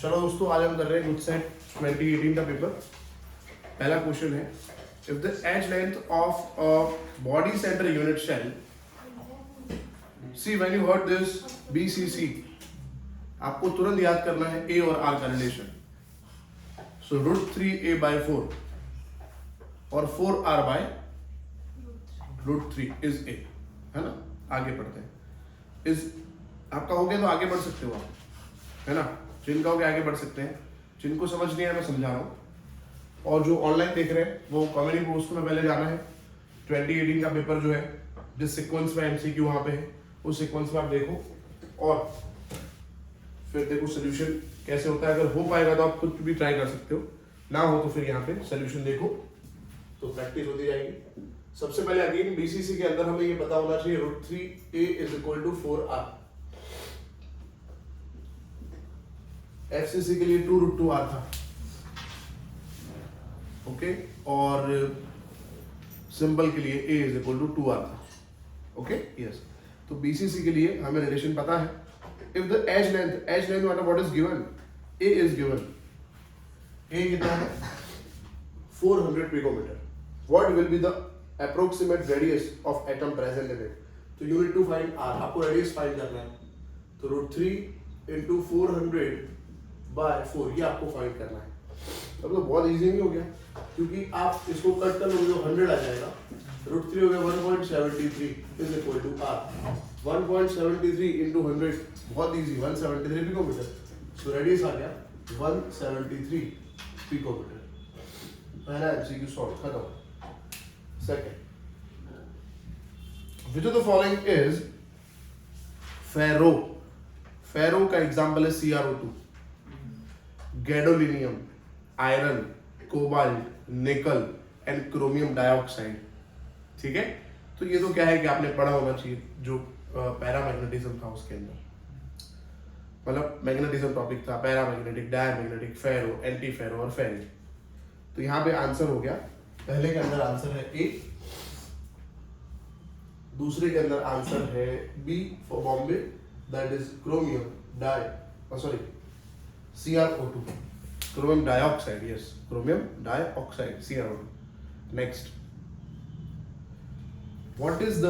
चलो दोस्तों, आज हम कर रहे हैं गुड सेट 2018 का पेपर। पहला क्वेश्चन है, if the edge length of a body center unit cell, C when you heard this BCC, आपको तुरंत याद करना है A और R का रिलेशन। सो √3a/4 और 4r by √3 इज A, है ना। आगे पढ़ते हैं। इस आपका हो गया तो आगे बढ़ सकते हो आप, है ना। जिनका हो गया आगे बढ़ सकते हैं, जिनको समझ नहीं है मैं समझा रहा हूँ। और जो ऑनलाइन देख रहे हैं वो कम्युनिटी पोस्ट में पहले जाना है। 2018 का पेपर जो है जिस सीक्वेंस में MCQ वहाँ पे है, उस सीक्वेंस में आप देखो और फिर देखो सोल्यूशन कैसे होता है। अगर हो पाएगा तो आप खुद भी ट्राई कर सकते हो, ना हो तो फिर यहाँ पे सोल्यूशन देखो तो प्रैक्टिस होती जाएगी। सबसे पहले अगेन BCC के अंदर हमें ये पता होना चाहिए √3a = 4r। FCC के लिए 2√2r था, ओके। और सिंबल के लिए A = 2r था, ओके, यस। तो BCC के लिए हमें रिलेशन पता है। If the edge length what is given, A is given. A कितना है 400 पिकोमीटर। What will be the approximate radius of atom present in it. तो you need to find R, आपको रेडियस फाइंड करना है। तो √3 × 400/4 ये आपको फाइंड करना है। अब तो बहुत इजी नहीं हो गया, क्योंकि आप इसको कट कर लोगे तो 100 आ जाएगा। √3 हो गया 1.73 = R। 1.73 × 100 बहुत इजी, 173 पिकोमीटर। सो रेडियस आ गया 173 पिकोमीटर। पहला MCQ सॉल्व, खत्म। Second, which of the following is फेरो। फेरो का एग्जाम्पल है CrO2, गैडोलिनियम, आयरन, कोबाल्ट, निकल एंड क्रोमियम डाइऑक्साइड। ठीक है, तो ये तो क्या है कि आपने पढ़ा होना चाहिए जो पैरामैग्नेटिज्म था उसके अंदर, मतलब मैग्नेटिज्म टॉपिक था, पैरामैग्नेटिक, डायमैग्नेटिक, फेरो, एंटी फेरो और फेरी। तो यहाँ पे आंसर हो गया, पहले के अंदर आंसर है A, दूसरे के अंदर आंसर है B for Bombay, that is chromium CrO2, chromium dioxide, yes, chromium dioxide CrO2। Next, what is the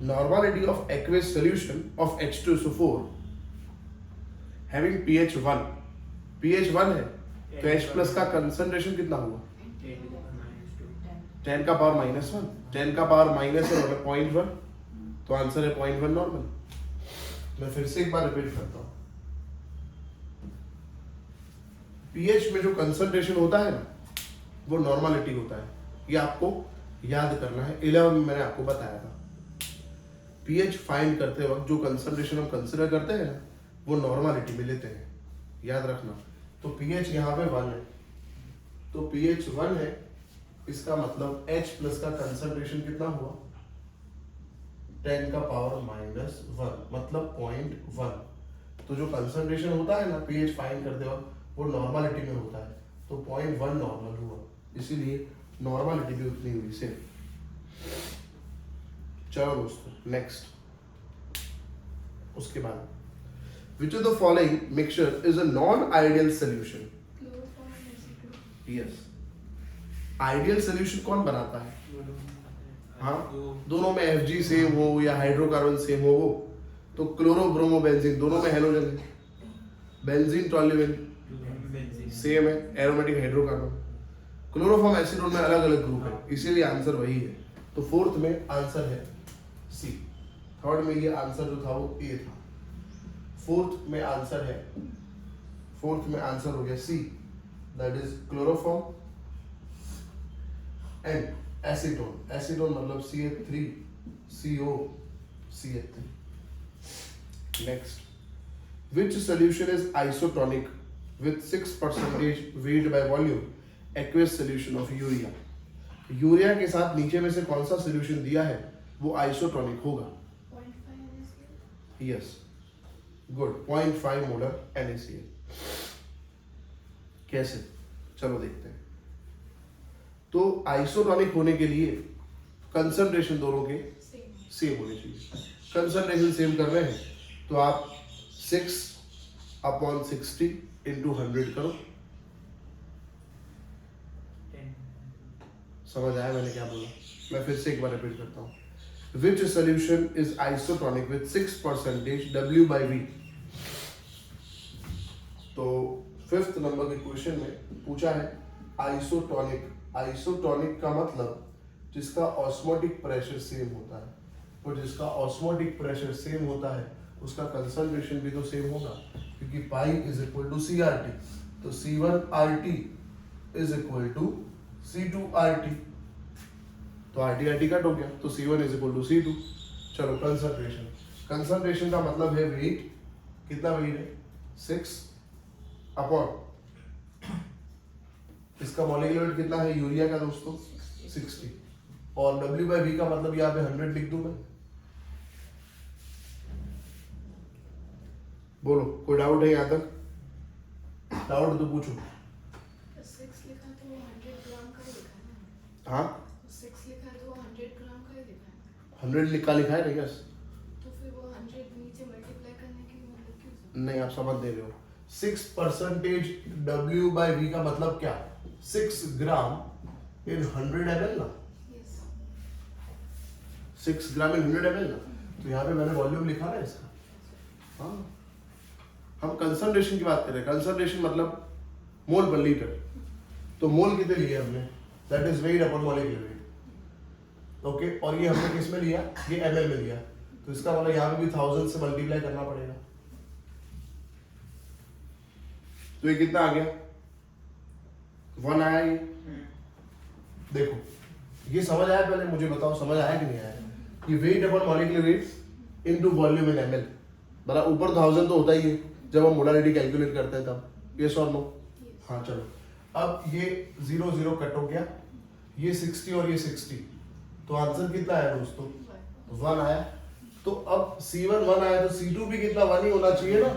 normality of aqueous solution of H2SO4 having pH 1? pH 1 है तो H+ का कंसंट्रेशन कितना हुआ 10⁻⁻1, 10⁻⁻1 मतलब 0.1, तो आंसर है 0.1 नॉर्मल। मैं फिर से एक बार रिपीट करता हूँ, pH में जो कंसंट्रेशन होता है ना वो नॉर्मलिटी होता है, ये आपको याद करना है। 11 में मैंने आपको बताया था, pH फाइंड करते वक्त जो कंसंट्रेशन हम कंसिडर करते हैं ना वो नॉर्मलिटी में लेते हैं, याद रखना। तो pH यहाँ पे 1 है, तो pH 1 है, इसका मतलब H+ का कंसंट्रेशन कितना हुआ 10⁻⁻1 मतलब 0.1। तो जो कंसंट्रेशन होता है ना pH फाइंड करते वक्त वो नॉर्मलिटी में होता है, तो 0.1 नॉर्मल हुआ, इसीलिए नॉर्मलिटी भी उतनी हुई सेम। चलो दोस्तों, नेक्स्ट, उसके बाद which of the following mixture is a non-ideal solution? Yes, ideal solution कौन बनाता है? हाँ, दोनों में FG सेम हो या हाइड्रोकार्बन सेम हो, वो तो क्लोरो ब्रोमो बेंजीन, दोनों में हेलोजन है। बेंजीन टॉल्यूएन सेम है, एरोमेटिक हाइड्रोकार्बन। क्लोरोफॉर्म एसीटोन में अलग अलग ग्रुप है, इसीलिए आंसर वही है। तो फोर्थ में आंसर है C, थर्ड में ये आंसर जो था वो A था, फोर्थ में आंसर हो गया C, that is chloroform and acetone. Acetone मतलब CH3COCH3। Next, which solution is isotonic with 6% weight by volume aqueous solution of urea? Urea के साथ नीचे में से कौन सा सोल्यूशन दिया है वो आइसोटोनिक होगा? 0.5 यस, गुड, 0.5 मोलर NaCl। कैसे, चलो देखते हैं। तो आइसोटोनिक होने के लिए कंसंट्रेशन दोनों के सेम होने चाहिए। कंसंट्रेशन सेम कर रहे हैं तो आप 6 अपॉन 60 इंटू 100 करो। समझ आया मैंने क्या बोला? मैं फिर से एक बार रिपीट करता हूँ। Which solution is isotonic with 6% W/V? तो 5th नंबर के क्वेश्चन में पूछा है आइसोटोनिक। आइसोटोनिक का मतलब जिसका ऑस्मोटिक प्रेशर सेम होता है, तो जिसका ऑस्मोटिक प्रेशर सेम होता है उसका कंसंट्रेशन भी तो सेम होगा, क्योंकि pi is equal to CRT। तो C1RT is equal to C2RT। तो RT कट हो गया, तो C1 is equal to C2। चलो कंसंट्रेशन, कंसंट्रेशन का मतलब है वेट। कितना वेट है? 6 अपॉन इसका मॉलिक्यूलर वेट कितना है यूरिया का दोस्तों? 60। और W/V का मतलब यहाँ पे 100 लिख दूं मैं। बोलो कोई डाउट है यहाँ तक? डाउट तो पूछो। 6 लिखा तो 100 ग्राम का ही लिखा है ना? हाँ 6 लिखा तो 100 ग्राम का ही लिखा है। 100 लिखा है ना? यस। तो फिर वो 100 नीचे मल्टीप्लाई करने की मतलब क्यों? नहीं आप समझ दे रहे हो। 6% W/V का मतलब क्या? 6 ग्राम इन 100 ml ना। यस 6 ग्राम इन 100 ml ना। तो यहाँ पे मैंने वॉल्यूम लिखा ना इसका। हाँ हम कंसंट्रेशन की बात कर रहे हैं। कंसंट्रेशन मतलब मोल पर लीटर। तो मोल कितने लिए हमने? That is weight upon molecular weight. Okay, और ये हमने किस में लिया? ये ml में लिया। तो इसका मतलब यहाँ पे भी 1000 से मल्टीप्लाई करना पड़ेगा। तो ये कितना आ गया? 1 आया ये। देखो ये समझ आया? पहले मुझे बताओ समझ आया कि नहीं आया? कि weight upon molecular weight into volume इन ml बराबर ऊपर 1000 तो होता ही है जब हम मोलारिटी कैलकुलेट करते हैं तब। यस और नो? हाँ चलो, अब ये 0 0 कट हो गया, ये 60 और ये 60, तो आंसर कितना आया दोस्तों? 1 आया। तो अब C1 1 आया तो C2 भी कितना 1 ही होना चाहिए ना।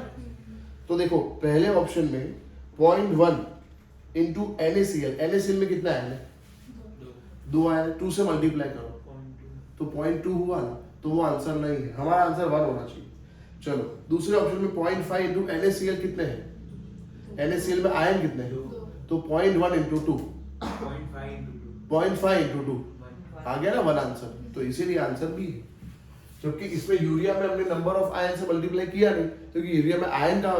तो देखो पहले ऑप्शन में 0.1 इंटू NaCl, NaCl में कितना है? 2 आया, 2 से मल्टीप्लाई करो तो 0.2 हुआ ना। तो वो आंसर नहीं है, हमारा आंसर 1 होना चाहिए। चलो दूसरे ऑप्शन में 0.5 इंटू NaCl कितने हैं? NaCl में आयन कितने हैं? तो 0.1 इंटू 2, 0.5 इंटू 2 आ गया ना 1 आंसर। तो इसीलिए आंसर भी है। जबकि इसमें यूरिया में हमने नंबर ऑफ आयन से मल्टीप्लाई किया नहीं, क्योंकि यूरिया में आयन का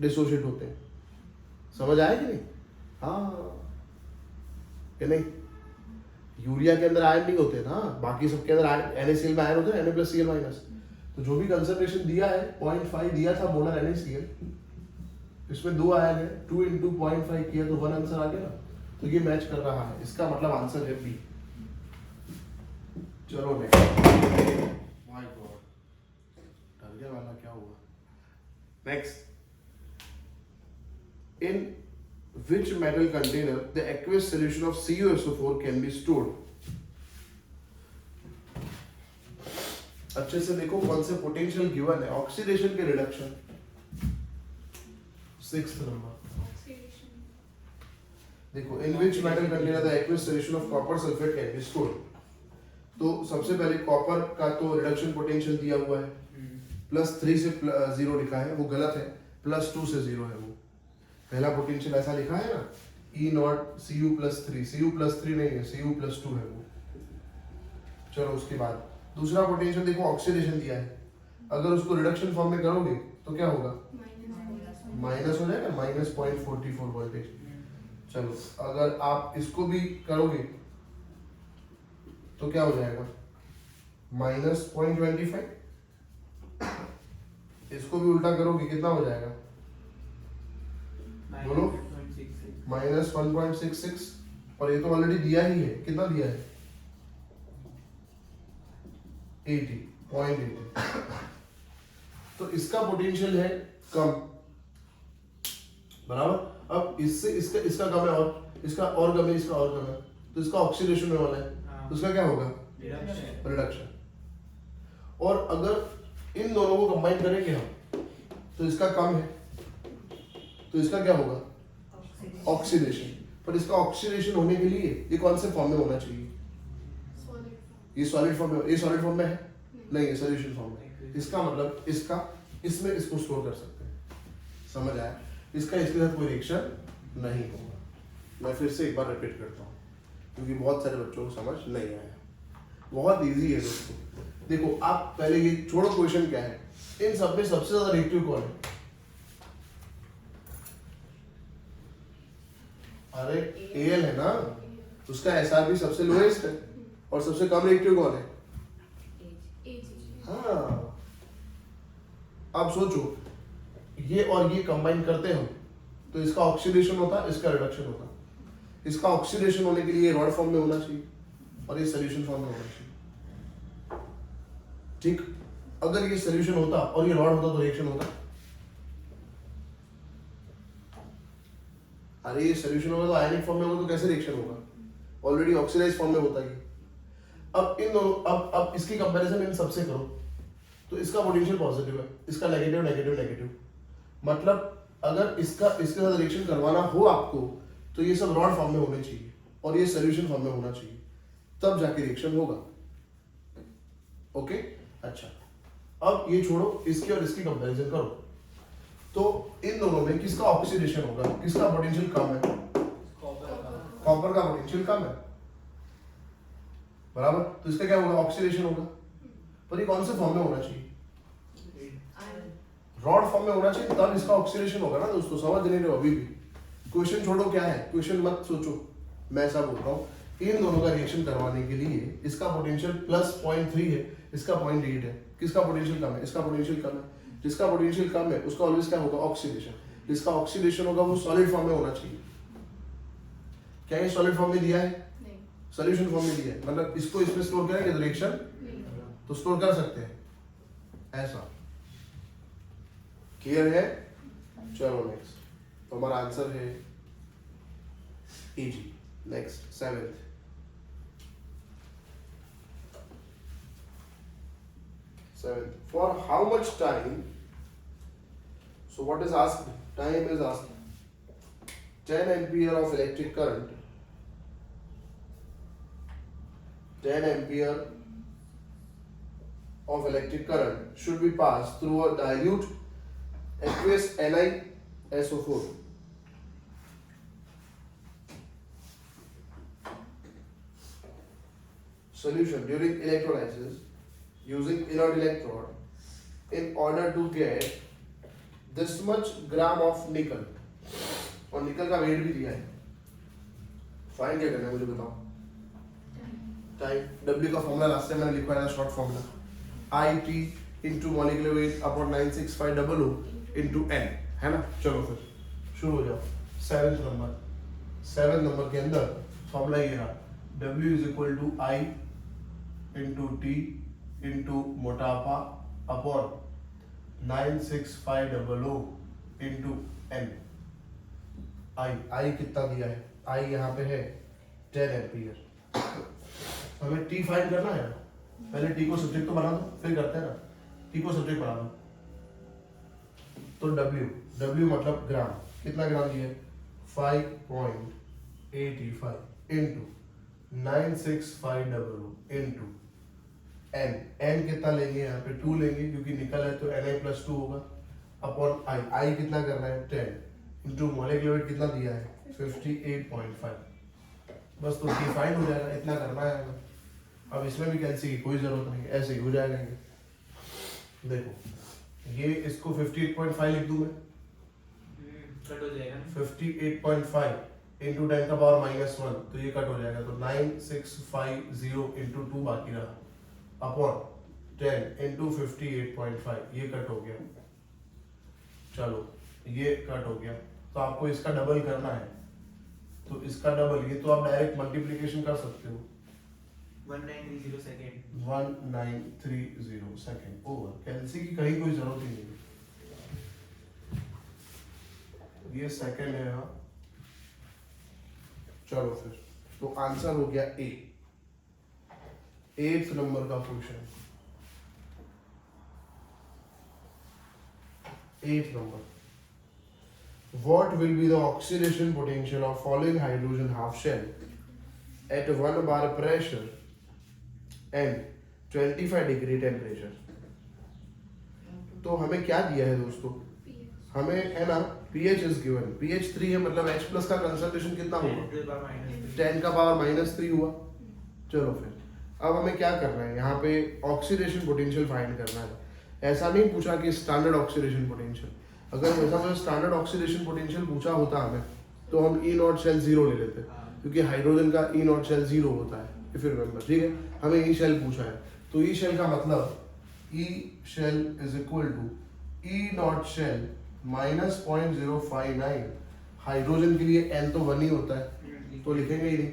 डिसोशिएट होते हैं। समझ आया कि नहीं? हाँ कि नहीं? यूरिया के अंदर आयन नहीं होते ना, बाकी सबके अंदर NaCl में आयन होते हैं, Na+Cl-। तो जो भी कंसंट्रेशन दिया है 0.5 दिया था मोलर NaCl, इसमें 2 आयन है, 2 इंटू 0.5 किया तो 1 आंसर आ गया ना। तो ये मैच कर रहा है, इसका मतलब आंसर है बी। चलो नेक्स्ट। माय गॉड, डर गया वाला क्या हुआ? Next, in which metal container the aqueous solution of CuSO4 can be stored? अच्छे से देखो कौन से पोटेंशियल गिवन है। ऑक्सीडेशन के रिडक्शन, 6th नंबर ऑक्सीडेशन। देखो in which metal container the aqueous solution of copper sulfate can be stored। तो सबसे पहले कॉपर का तो रिडक्शन पोटेंशियल दिया हुआ है, +3 से 0 लिखा है, वो गलत है, +2 से 0 है। वो पहला पोटेंशियल ऐसा लिखा है ना, E0 Cu+3, Cu+3 नहीं है, Cu+2 है वो। चलो उसके बाद दूसरा पोटेंशियल देखो, ऑक्सीडेशन दिया है, अगर उसको रिडक्शन फॉर्म में करोगे तो क्या होगा? माइनस हो जाएगा, -0.44 वोल्टेज। चलो अगर आप इसको भी करोगे तो क्या हो जाएगा? -0.25। इसको भी उल्टा करोगे कितना हो जाएगा? बोलो। -1.66। और ये तो ऑलरेडी दिया ही है, कितना दिया है? 80.80। तो इसका पोटेंशियल है कम, बराबर। अब इससे इसका कम है, और इसका और कम है, इसका और कम है, तो इसका ऑक्सीडेशन में वाला है, तो इसका क्या होगा? रिडक्शन। और अगर इन दोनों को कंबाइन करेंगे हम तो इसका कम है, तो इसका क्या होगा? ऑक्सीडेशन। पर इसका ऑक्सीडेशन होने के लिए ये कौन से फॉर्म में होना चाहिए? ये सॉलिड फॉर्म में। ये सॉलिड फॉर्म में है नहीं, ये सॉल्यूशन फॉर्म में। इसका मतलब इसका इसमें इसको स्टोर कर सकते हैं। समझ आया? इसका इसके साथ कोई रिएक्शन नहीं होगा। मैं फिर से एक बार रिपीट करता हूँ क्योंकि बहुत सारे बच्चों को समझ नहीं आया। बहुत इजी है दोस्तों। देखो आप पहले ये छोड़ो क्वेश्चन क्या है, इन सब में सबसे ज्यादा रिएक्टिव कौन है? अरे एल है ना, उसका एसआर भी सबसे लोएस्ट है और सबसे कम रिएक्टिव कौन है? हाँ, अब सोचो ये और ये कंबाइन करते हो तो इसका ऑक्सीडेशन होता, इसका रिडक्शन होता। इसका ऑक्सीडेशन होने के लिए रॉड फॉर्म में होना चाहिए और ये सोल्यूशन फॉर्म में होना चाहिए। ठीक, अगर ये सोल्यूशन होता और ये रॉड होता तो रिएक्शन होता। अरे ये सोल्यूशन होगा तो आयनिक फॉर्म में होगा तो कैसे रिएक्शन होगा? ऑलरेडी ऑक्सीडाइज फॉर्म में होता है। अब इन दोनों अब इसकी कंपैरिजन इन सबसे करो तो इसका पोटेंशियल पॉजिटिव है, इसका नेगेटिव नेगेटिव नेगेटिव। मतलब अगर इसके साथ रिएक्शन करवाना हो आपको तो ये सब रॉड फॉर्म में होने चाहिए और ये सोल्यूशन फॉर्म में होना चाहिए, तब जाके रिएक्शन होगा। ओके, अच्छा अब ये छोड़ो, इसकी और इसकी कंपैरिजन करो तो इन दोनों में किसका ऑक्सीडेशन होगा, किसका पोटेंशियल कम है? कॉपर का पोटेंशियल कम है, बराबर। तो इसका क्या होगा? ऑक्सीडेशन होगा। पर ये कौन से फॉर्म में होना चाहिए? रॉड फॉर्म में होना चाहिए, तब इसका ऑक्सीडेशन होगा ना दोस्तों। समझ नहीं रहे हो अभी भी? क्वेश्चन छोड़ो क्या है, क्वेश्चन मत सोचो, मैं ऐसा बोल रहा हूँ इन दोनों का रिएक्शन करवाने के लिए इसका पोटेंशियल +0.3 है, इसका 0.8 है। किसका पोटेंशियल कम है? इसका पोटेंशियल कम है। जिसका पोटेंशियल कम है उसका ऑलवेज क्या होगा? ऑक्सीडेशन। जिसका ऑक्सीडेशन होगा वो सॉलिड फॉर्म में होना चाहिए। क्या ये सॉलिड फॉर्म में दिया है? नहीं। सॉल्यूशन फॉर्म में दिया है, मतलब इसको इसमें स्टोर करेंगे तो रिएक्शन तो स्टोर कर सकते हैं, ऐसा। क्लियर है? चलो नेक्स्ट, तो हमारा आंसर है easy. Next 7th, for how much time, so what is asked? Time is asked 10 ampere of electric current, 10 ampere of electric current should be passed through a dilute aqueous NiSO4. Solution during electrolysis using inert electrode in order to get this much gram of nickel, और निकल का wait भी दिया है। Find क्या करना है मुझे बताओ? टाइम। W का फॉर्मूला लास्ट टाइम मैंने लिखवाया था, short formula IT into molecular weight upon 96500 into n, है ना? चलो फिर शुरू हो जाओ। 7th नंबर के अंदर फॉर्मूला ये रहा, W is equal to I into T into मोटापा अपॉन 96500 इंटू n। I कितना दिया है? I यहाँ पे है 10 एम्पियर। हमें T फाइंड करना है। पहले T को सब्जेक्ट तो बना दो, फिर करते हैं ना। T को सब्जेक्ट बना दो तो W मतलब ग्राम, कितना ग्राम दिया है? 5.85 इंटू 96500 इंटू n कितना लेंगे? यहाँ पे 2 लेंगे क्योंकि निकल है तो Na+2 होगा अपॉन I कितना करना है? 10 इंटू मॉलिक्यूलर वेट कितना दिया है? 58.5। बस तो डिफाइन हो जाएगा, इतना करना है हमें। अब इसमें भी कैंसिल की कोई जरूरत नहीं है, ऐसे ही हो जाएगा ये। देखो ये इसको 58.5 लिख दूं मैं, कट हो जाएगा। 58.5 इंटू 10 का पावर -1 तो ये कट हो जाएगा, तो 9650 इंटू 2 बाकी रहा अपॉन 10 इंटू 58.5 ये कट हो गया। चलो ये कट हो गया, तो आपको इसका डबल करना है, तो इसका डबल, ये तो आप डायरेक्ट मल्टीप्लिकेशन कर सकते हो। 1930 सेकेंड 1930 सेकेंड ओवर। कैंसिल की कहीं कोई जरूरत ही नहीं है, ये सेकेंड है यहाँ। चलो फिर तो आंसर हो गया ए। 8th नंबर का question, 8th number. What will be the oxidation potential of falling hydrogen half shell at 1 bar pressure and 25 degree temperature? तो हमें क्या दिया है दोस्तों? हमें है ना pH इज गिवन, pH 3 है, मतलब H प्लस का कंसंट्रेशन कितना होगा? 10 का पावर -3 हुआ। चलो फिर अब हमें क्या करना है, यहाँ पे ऑक्सीडेशन पोटेंशियल फाइंड करना है। ऐसा नहीं पूछा कि स्टैंडर्ड ऑक्सीडेशन पोटेंशियल, अगर वैसा कोई स्टैंडर्ड ऑक्सीडेशन पोटेंशियल पूछा होता हमें तो हम E नॉट शेल 0 ले लेते, क्योंकि हाइड्रोजन का E नॉट शेल 0 होता है, इफ यू रिमेंबर। ठीक है, हमें E शेल पूछा है, तो E शेल का मतलब E cell is equal to E naught cell minus 0.059। Hydrogen के लिए N तो 1 ही होता है, तो लिखेंगे ही नहीं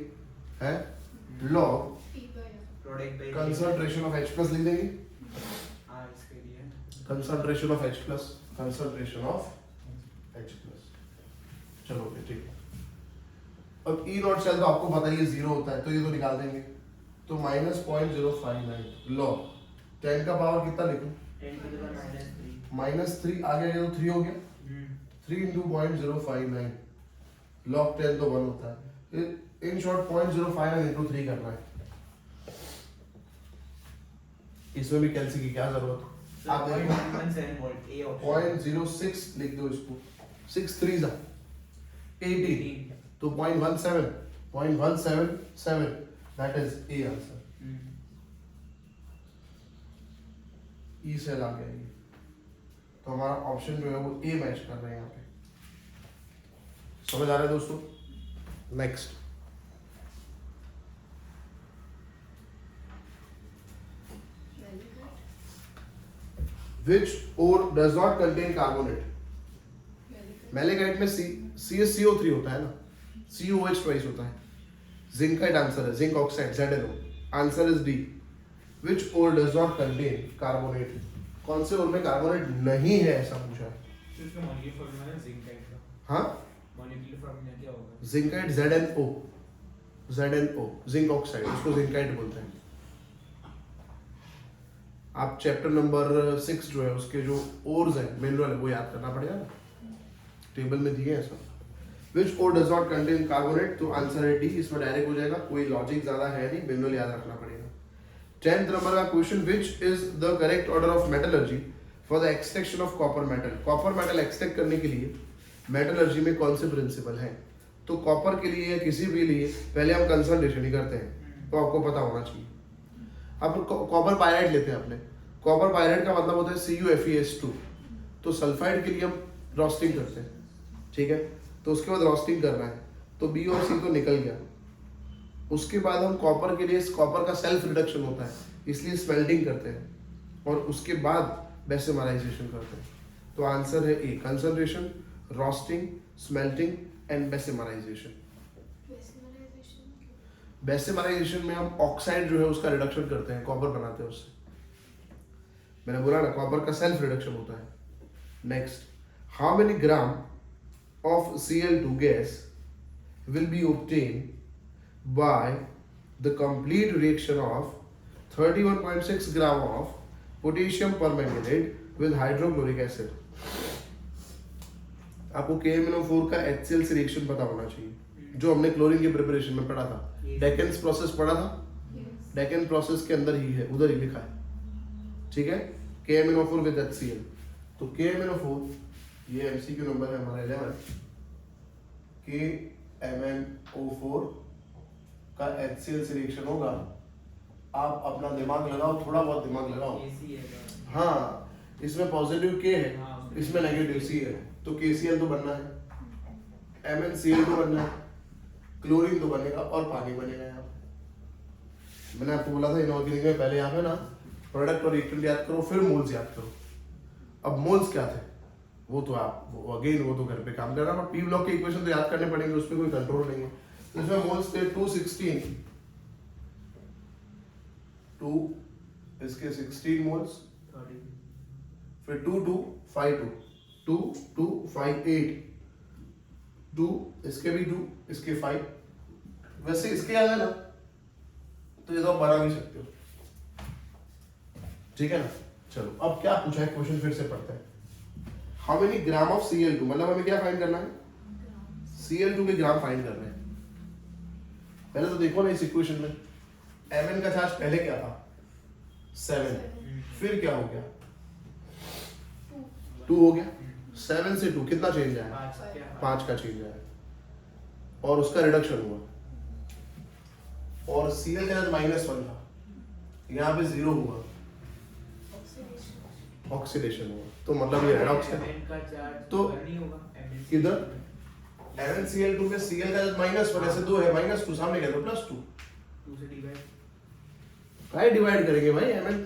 है, log P by R. Product by concentration of H plus लिख देंगे, आर इसके लिए concentration of H plus, concentration of H plus. चलो फिर ठीक है। अब E नॉट शेल तो आपको पता ही है 0 होता है, तो ये तो निकाल देंगे, तो माइनस 0.059 लॉग 10 का पावर कितना लिखूं? 10 to the power -3 -3 आ गया, ये तो 3 हो गया, 3 into 0.059 log 10 तो 1 होता है। इन शॉर्ट 0.059 into 3 करना है। इसमें भी कैलसी की क्या जरूरत है? आप 0.17 वोल्ट ए ऑप्शन 0.06 लिख दो इसको, 6 3 18, तो 0.177 that is a answer. E cell आ गया ये, तो हमारा ऑप्शन जो है वो ए मैच कर रहे हैं यहाँ पे। समझ आ रहा है दोस्तों? Next, which ore does not contain carbonate? Malachite में CaCO3 होता है ना, COH ट्वाइस होता है। जिंकाइट आंसर है, zinc oxide ZnO, answer is D. Which ore does not contain carbonate? कौन से ore में कार्बोनेट नहीं है ऐसा पूछा है। इसका मॉलिक्यूलर फॉर्मूला है जिंकाइट का, हाँ, मॉलिक्यूलर फॉर्मूला क्या होगा? जिंकाइट ZnO, जिंक ऑक्साइड, उसको जिंकाइट बोलते हैं। आप चैप्टर नंबर 6 जो है उसके जो ओर्स हैं मिनरल है वो याद करना पड़ेगा ना, टेबल में दिए हैं सब। विच ओर डज नॉट कंटेन कार्बोनेट, तो आंसर है डी, इसमें डायरेक्ट हो जाएगा, कोई लॉजिक ज्यादा है नहीं, मिनरल याद रखना पड़ेगा। 10th नंबर का question, which is the correct order of metallurgy for the extraction of copper metal. Copper metal extract करने के लिए मेटलर्जी में कौन से प्रिंसिपल हैं? तो कॉपर के लिए या किसी भी लिए पहले हम कंसंट्रेशन ही करते हैं, तो आपको पता होना चाहिए। अब कॉपर पायराइड लेते हैं अपने, कॉपर पायराइड का मतलब होता है CuFeS2, तो सल्फाइड के लिए हम रोस्टिंग करते हैं, ठीक है, तो उसके बाद रोस्टिंग करना है, तो B और C तो निकल गया। उसके बाद हम कॉपर के लिए, कॉपर का सेल्फ रिडक्शन होता है इसलिए स्मेल्टिंग करते हैं, और उसके बाद बेसिमराइजेशन करते हैं। तो आंसर है A, concentration, roasting, smelting and bessemerisation. Bessemerisation में हम ऑक्साइड जो है उसका रिडक्शन करते हैं, कॉपर बनाते हैं उससे। मैंने बोला ना कॉपर का सेल्फ रिडक्शन होता है। Next, how many gram of Cl2 gas will be obtained by the complete reaction of 31.6 gram of potassium permanganate with hydrochloric acid। आपको KMnO4 का HCl से रिएक्शन पता होना चाहिए, जो हमने क्लोरीन के प्रिपरेशन में पढ़ा था। डेकेन्स प्रोसेस पढ़ा था, डेकेन प्रोसेस के अंदर ही है, उधर ही लिखा है, ठीक है, KMnO4 with HCl। तो KMnO4, ये MCQ नंबर है हमारा 11, KMnO4 का HCl से रिएक्शन होगा। आप अपना दिमाग लगाओ, थोड़ा बहुत दिमाग लगाओ। AC है हाँ, इसमें पॉजिटिव K है, हाँ, इसमें नेगेटिव C है, तो KCl तो बनना है, MnCl तो बनना है, क्लोरीन तो बनेगा और पानी बनेगा। यहाँ मैंने आपको बोला था इनऑर्गेनिक में पहले यहाँ पे ना प्रोडक्ट और रिएक्टेंट याद करो, फिर मोल्स याद करो। अब मोल्स क्या थे वो तो आप अगेन वो तो घर पे काम करना, बट पी ब्लॉक के इक्वेशन तो याद करने पड़ेंगे, उस पर कोई कंट्रोल नहीं है। तो इसमें मोल्स थे 216, 2 इसके 16 मोल्स, 30 फिर 2252, 2258, 2 इसके भी 2 इसके 5, वैसे इसके आ गए ना तो ये तो आप बना भी सकते हो, ठीक है ना। चलो अब क्या पूछा है क्वेश्चन, फिर से पढ़ते हैं। How many gram of Cl2, मतलब हमें क्या फाइंड करना है, Cl2 के ग्राम फाइंड करने हैं। पहले तो देखो ना इस इक्वेशन में Mn का चार्ज पहले क्या था 7, फिर क्या हो गया 2 हो गया, 7 से 2 कितना चेंज आया? 5 का चेंज आया और उसका रिडक्शन हुआ। और Cl का -1 था, यहाँ पे 0 हुआ, ऑक्सीडेशन हुआ, तो मतलब ये रेडॉक्स है। तो किधर MnCl2 में Cl का -1 ऐसे 2 है, -2 सामने क्या था +2, 2 से डिवाइड काय डिवाइड करेंगे भाई Mn,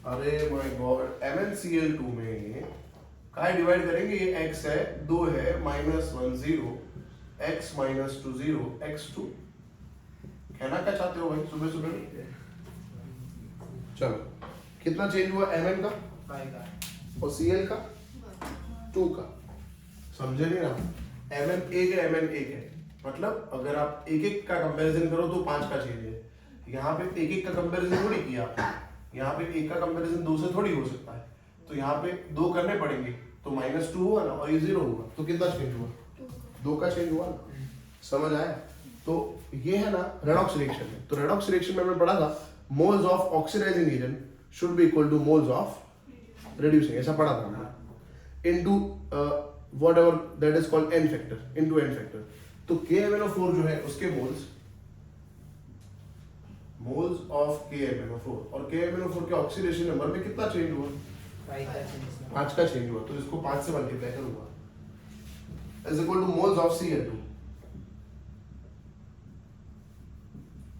अरे माय गॉड, MnCl2 में काय डिवाइड करेंगे? ये x है, 2 है, -1 0, x -2 0, x2। कहना क्या चाहते हो भाई सुबह सुबह? चलो कितना चेंज हुआ Mn का 5 का और Cl का 2 का, समझे नहीं ना? Mn 1 है, Mn 1 है, मतलब अगर आप एक एक का कंपैरिजन करो तो 5 का चेंज है। यहाँ पे एक एक का कंपैरिजन थोड़ी किया आपने, यहाँ पे एक का कंपैरिजन 2 से थोड़ी हो सकता है, तो यहाँ पे 2 करने पड़ेंगे, तो -2 हुआ ना और ये 0 हुआ, तो कितना चेंज हुआ? 2 का चेंज हुआ ना, समझ आया? तो ये है ना रेडॉक्स रिएक्शन है। तो रेडॉक्स रिएक्शन में हमने पढ़ा था moles of oxidising agent should be equal to moles of reducing, ऐसा पढ़ा था हमने, into whatever that is called n factor, into n factor। तो KMnO4 जो है उसके मोल्स ऑफ KMnO4 और KMnO4 के ऑक्सीडेशन नंबर में कितना चेंज हुआ? 5 का चेंज हुआ, तो इसको 5 से मल्टीप्लाई करूंगा is equal to moles of Cl2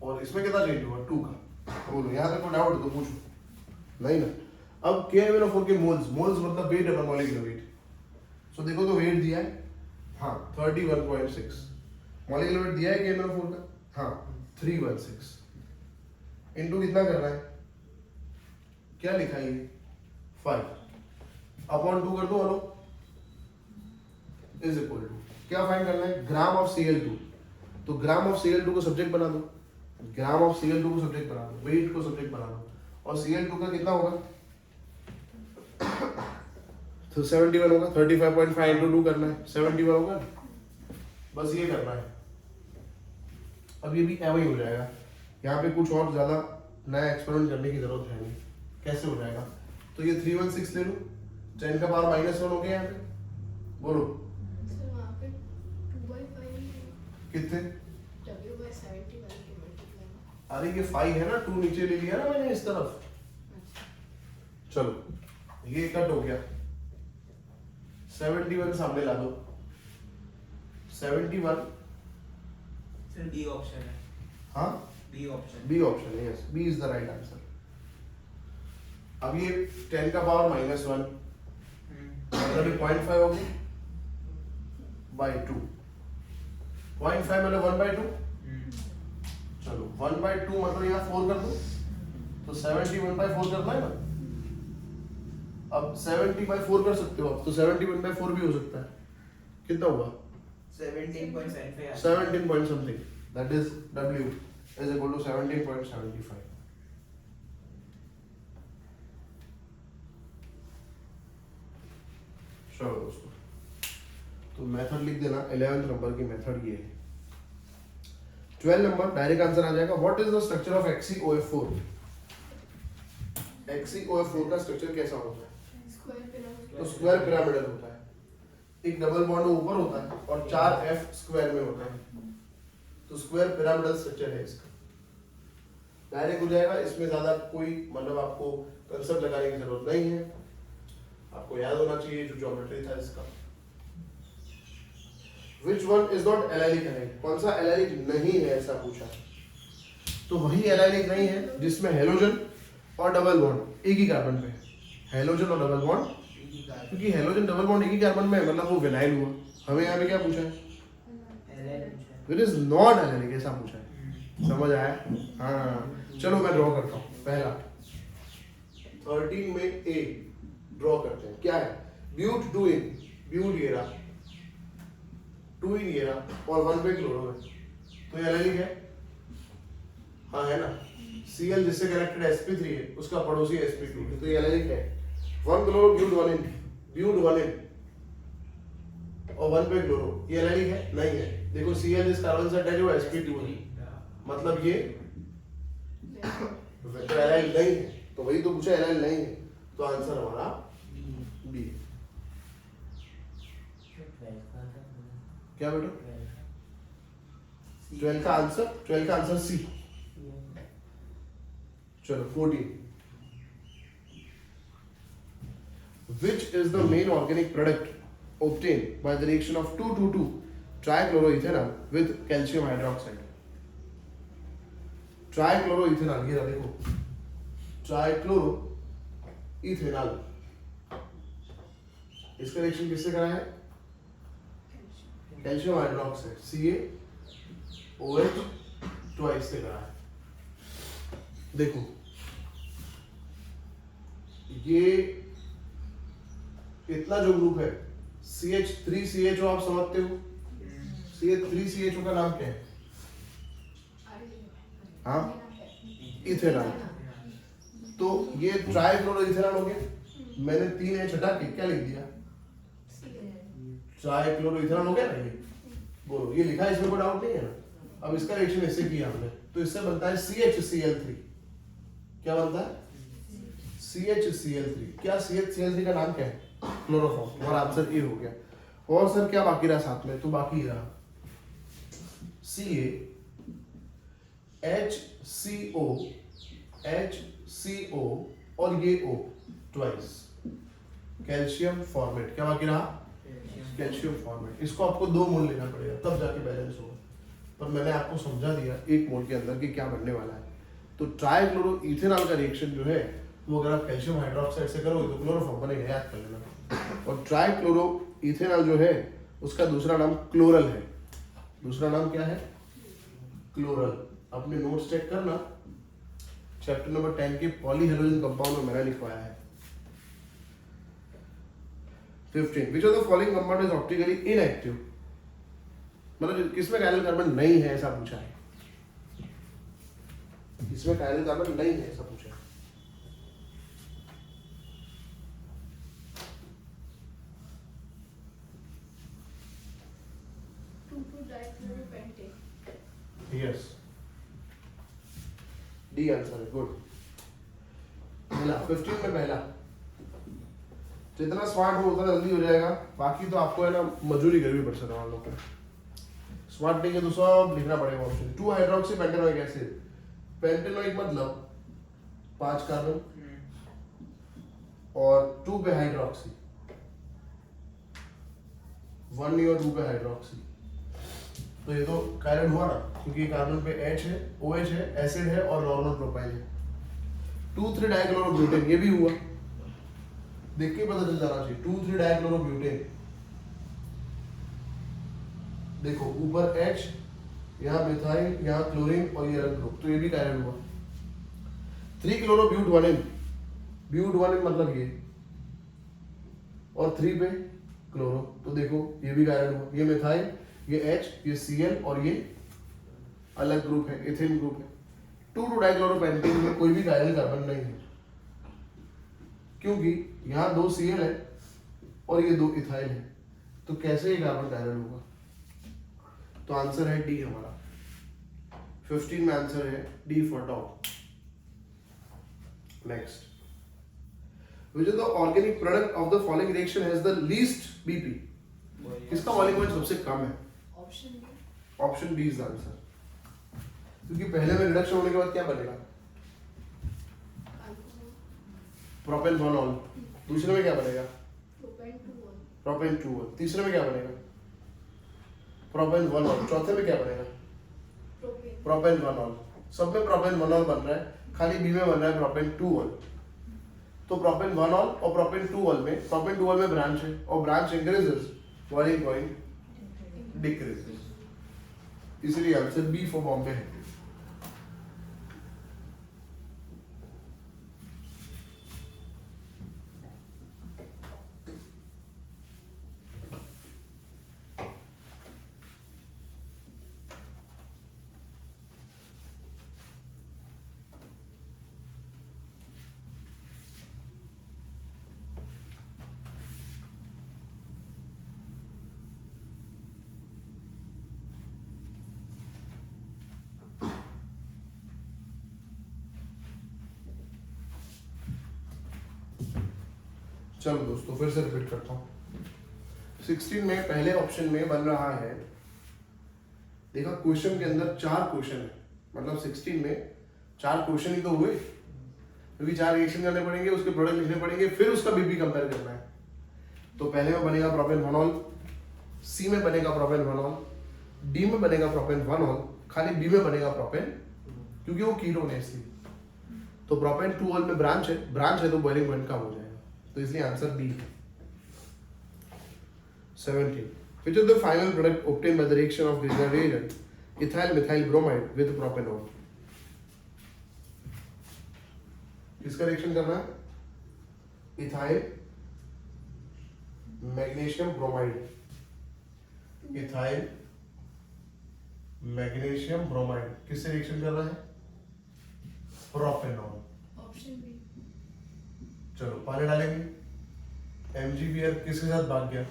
और इसमें कितना चेंज हुआ? 2 का। बोलो यहाँ तक कोई डाउट है तो पूछो, नहीं ना? अब KMnO4 के मोल्स मतलब वेट है, मॉलिक्यूलर वेट। सो देखो तो वेट दिया है, हाँ 31.6, मॉलिक्यूलर वेट दिया है KMnO4 का, हाँ 316, इनटू कितना करना है? क्या लिखा है ये? 5 अपॉन 2 कर दो, हेलो, इज इक्वल टू क्या फाइंड करना है? Gram of Cl2। तो ग्राम ऑफ Cl2 को सब्जेक्ट बना दो, ग्राम ऑफ Cl2 को सब्जेक्ट बना दो, वेट को सब्जेक्ट बना दो, और Cl2 का कितना होगा? तो 71 होगा, 35.5 into 2 करना है, 71 होगा, बस ये करना है। अब ये भी ऐसे ही हो जाएगा, यहाँ पे कुछ और ज्यादा नया एक्सपेरिमेंट करने की जरूरत है नहीं। कैसे हो जाएगा? तो ये 316 ले लो, 10 का पावर -1 हो गया यहाँ पे, बोलो सर वहाँ पे 2/5 कितने? W/71 के मल्टीप्लाई। अरे ये 5 है ना, 2 नीचे ले लिया ना मैंने इस तरफ। चलो ये कट हो गया, 71 सामने ला दो, 71, सर डी ऑप्शन है, हाँ बी ऑप्शन बी ऑप्शन है, yes B is the right answer. अब ये 10 का पावर -1 मतलब ये 0.5 होगी by 2, 0.5 मतलब 1/2। चलो 1/2 मतलब यहाँ 4 कर दो, तो 71/4 करना है ना। अब 70/4 कर सकते हो आप, तो 71/4 भी हो सकता है। कितना हुआ? 17.75 17 point something, that is W is equal to 17.75। चलो दोस्तों, तो मेथड लिख देना, 11th नंबर की मेथड ये है। 12 नंबर डायरेक्ट आंसर आ जाएगा, what is the structure of XeOF4? XeOF4 का स्ट्रक्चर कैसा होता है? तो स्क्वायर पिरामिडल होता है, एक डबल बॉन्ड ऊपर होता है और 4F स्क्वायर में होता है, तो स्क्वायर पिरामिडल स्ट्रक्चर है इसका। डायरेक्ट हो जाएगा, इसमें ज्यादा कोई मतलब आपको कंसेप्ट लगाने की जरूरत नहीं है, आपको याद होना चाहिए जो ज्योमेट्री था इसका। Which one is not allylic halide? कौन सा एलाइलिक नहीं है ऐसा पूछा, तो वही एलाइलिक नहीं है जिसमें हेलोजन और डबल बॉन्ड एक ही कार्बन पे है, हेलोजन और डबल बॉन्ड, क्योंकि हेलोजन डबल बॉन्ड एक ही कार्बन में है मतलब वो विनाइल हुआ। हमें यहाँ पे क्या पूछा है? इट इज नॉट एलाइलिक, ऐसा पूछा है, समझ आया? हाँ चलो मैं ड्रॉ करता हूँ। पहला 13 में ए ड्रॉ करते हैं, क्या है? ब्यूट 2 ब्यूट ये रहा, 2 ये रहा और 1 पे क्लोरो है, तो ये एलाइलिक है, हाँ है ना। Cl जिससे कनेक्टेड sp3 है उसका पड़ोसी sp2 है, तो ये एलाइलिक है। 1 क्लोरो ब्यूट 1 ब्यूट 1 और 1 पे क्लोरो, ये एलाइलिक है? नहीं है। देखो Cl इस कार्बन से अटैच हुआ sp2 है, मतलब ये तो एलाइल नहीं है, तो वही तो पूछा एलाइल नहीं है, तो आंसर हमारा बी। क्या बेटा? 12 का आंसर सी। चलो 14, which is the main organic product obtained by the reaction of 2,2,2 trichloroethanol with calcium hydroxide? ट्राइक्लोरोइथेनॉल, ये देखो ट्राइक्लोरोइथेनॉल, इसका रिएक्शन किससे करा है? कैल्शियम हाइड्रोक्साइड CaOH ट्वाइस से करा है। देखो ये इतना जो ग्रुप है CH3CHO, आप समझते हो CH3CHO का नाम क्या है? हाँ, इथेनॉल। तो ये ट्राइक्लोरोइथेनॉल हो गया। मैंने 3H हटा के क्या लिख दिया? ट्राइक्लोरोइथेनॉल हो गया ना। ये बोलो, ये लिखा है, इसमें कोई डाउट नहीं है ना? अब इसका रिएक्शन इससे किया हमने, तो इससे बनता है CHCl3। क्या बनता है? CHCl3। क्या CHCl3 का नाम क्या है? क्लोरोफॉर्म। और आंसर ए हो गया। और सर क्या बाकी रहा साथ में? तो बाकी रहा HCO और ये O ट्वाइस, कैल्शियम फॉर्मेट। क्या बाकी रहा? Calcium formate. इसको आपको 2 मोल लेना पड़ेगा, तब जाके बैलेंस होगा। पर मैंने आपको समझा दिया 1 मोल के अंदर कि क्या बनने वाला है। तो ट्राइक्लोरोइथेनॉल का रिएक्शन जो है वो अगर आप कैल्शियम हाइड्रोक्साइड से करोगे तो क्लोरोफॉर्म बनेगा, याद कर लेना। और ट्राइक्लोरोइथेनॉल जो है उसका दूसरा नाम क्लोरल है। दूसरा नाम क्या है? क्लोरल। अपने नोट्स चेक करना, चैप्टर नंबर 10 के पॉलीहेलोजन कंपाउंड में मैंने लिखवाया है। 15, which of the following compound is optically inactive? मतलब किसमें कायरल कार्बन नहीं है ऐसा पूछा है। इसमें कायरल कार्बन नहीं है ऐसा पूछा है। यस, डी आंसर है। गुड। पहला 15 में पहला, जितना स्मार्ट हो उतना जल्दी हो जाएगा। बाकी तो आपको है ना मजदूरी करनी पड़ सकता है लोग को। स्मार्ट नहीं है तो सब लिखना पड़ेगा option. 2 hydroxy pentanoic acid. Pentanoic मतलब 5 कार्बन और 2 पे हाइड्रोक्सी, 1 नहीं और 2 पे हाइड्रोक्सी। तो ये तो कायरल हुआ ना, क्योंकि कार्बन पे H है, OH है, एसिड है और नॉर्मल प्रोपाइल है। 2,3 डाइक्लोरोब्यूटेन, ये भी हुआ। देख के पता चल जाना चाहिए। 2,3 डाइक्लोरोब्यूटेन, देखो ऊपर H, यहाँ मिथाइल, यहाँ क्लोरीन और ये अलग ग्रुप, तो ये भी कायरल हुआ। 3 क्लोरोब्यूट 1N मतलब ये, और 3 पे क्लोरो, तो देखो ये भी कायरल हुआ। ये मिथाइल, ये H, ये Cl और ये अलग ग्रुप है, इथेन ग्रुप है। 2,2 डाइक्लोरोपेंटेन में कोई भी कायरल कार्बन नहीं है, क्योंकि यहाँ 2 Cl है और ये 2 इथाइल है, तो कैसे ये कार्बन कायरल होगा? तो आंसर है डी हमारा। 15 में आंसर है D for top. Next, which of the organic product of the following reaction has the least BP? किसका मॉलिक्यूलर वेट सबसे कम है? Option B is the answer. क्योंकि पहले में रिडक्शन होने के बाद क्या बनेगा? प्रोपेन 1-ऑल। दूसरे में क्या बनेगा? प्रोपेन 2-ऑल। तीसरे में क्या बनेगा? प्रोपेन 1-ऑल। चौथे में क्या बनेगा? प्रोपेन 1-ऑल। सब में प्रोपेन 1-ऑल बन रहा है, खाली बी में बन रहा है प्रोपेन 2-ऑल। तो प्रोपेन 1-ऑल और प्रोपेन 2-ऑल में ब्रांच है, और branch increases boiling point decreases, इसलिए आंसर बी फॉर बॉम्बे है। चलो दोस्तों फिर से रिपीट करता हूँ। 16 में पहले ऑप्शन में बन रहा है, देखा क्वेश्चन के अंदर 4 क्वेश्चन है, मतलब 16 में 4 क्वेश्चन ही तो हुए, क्योंकि 4 रिएक्शन करने पड़ेंगे, उसके प्रोडक्ट लिखने पड़ेंगे, फिर उसका बीपी कंपेयर करना है। तो पहले में बनेगा प्रोपेन-1-ऑल, सी में बनेगा प्रोपेन-1-ऑल, डी में बनेगा प्रोपेन-1-ऑल, खाली बी में बनेगा प्रोपेन, क्योंकि वो कीटोन है इसलिए। तो प्रोपेन-2-ऑल में ब्रांच है तो बॉइलिंग पॉइंट कम हो जाएगा, तो इसलिए आंसर बी है। 17. Which is the final product obtained by the reaction of Grignard reagent, ethyl methyl bromide with propanol? किसका रिएक्शन करना है? Ethyl magnesium bromide, ethyl magnesium bromide किससे रिएक्शन कर रहा है? प्रोपेनॉल। Option B. चलो पानी डालेंगे, MgBr किसके साथ भाग गया?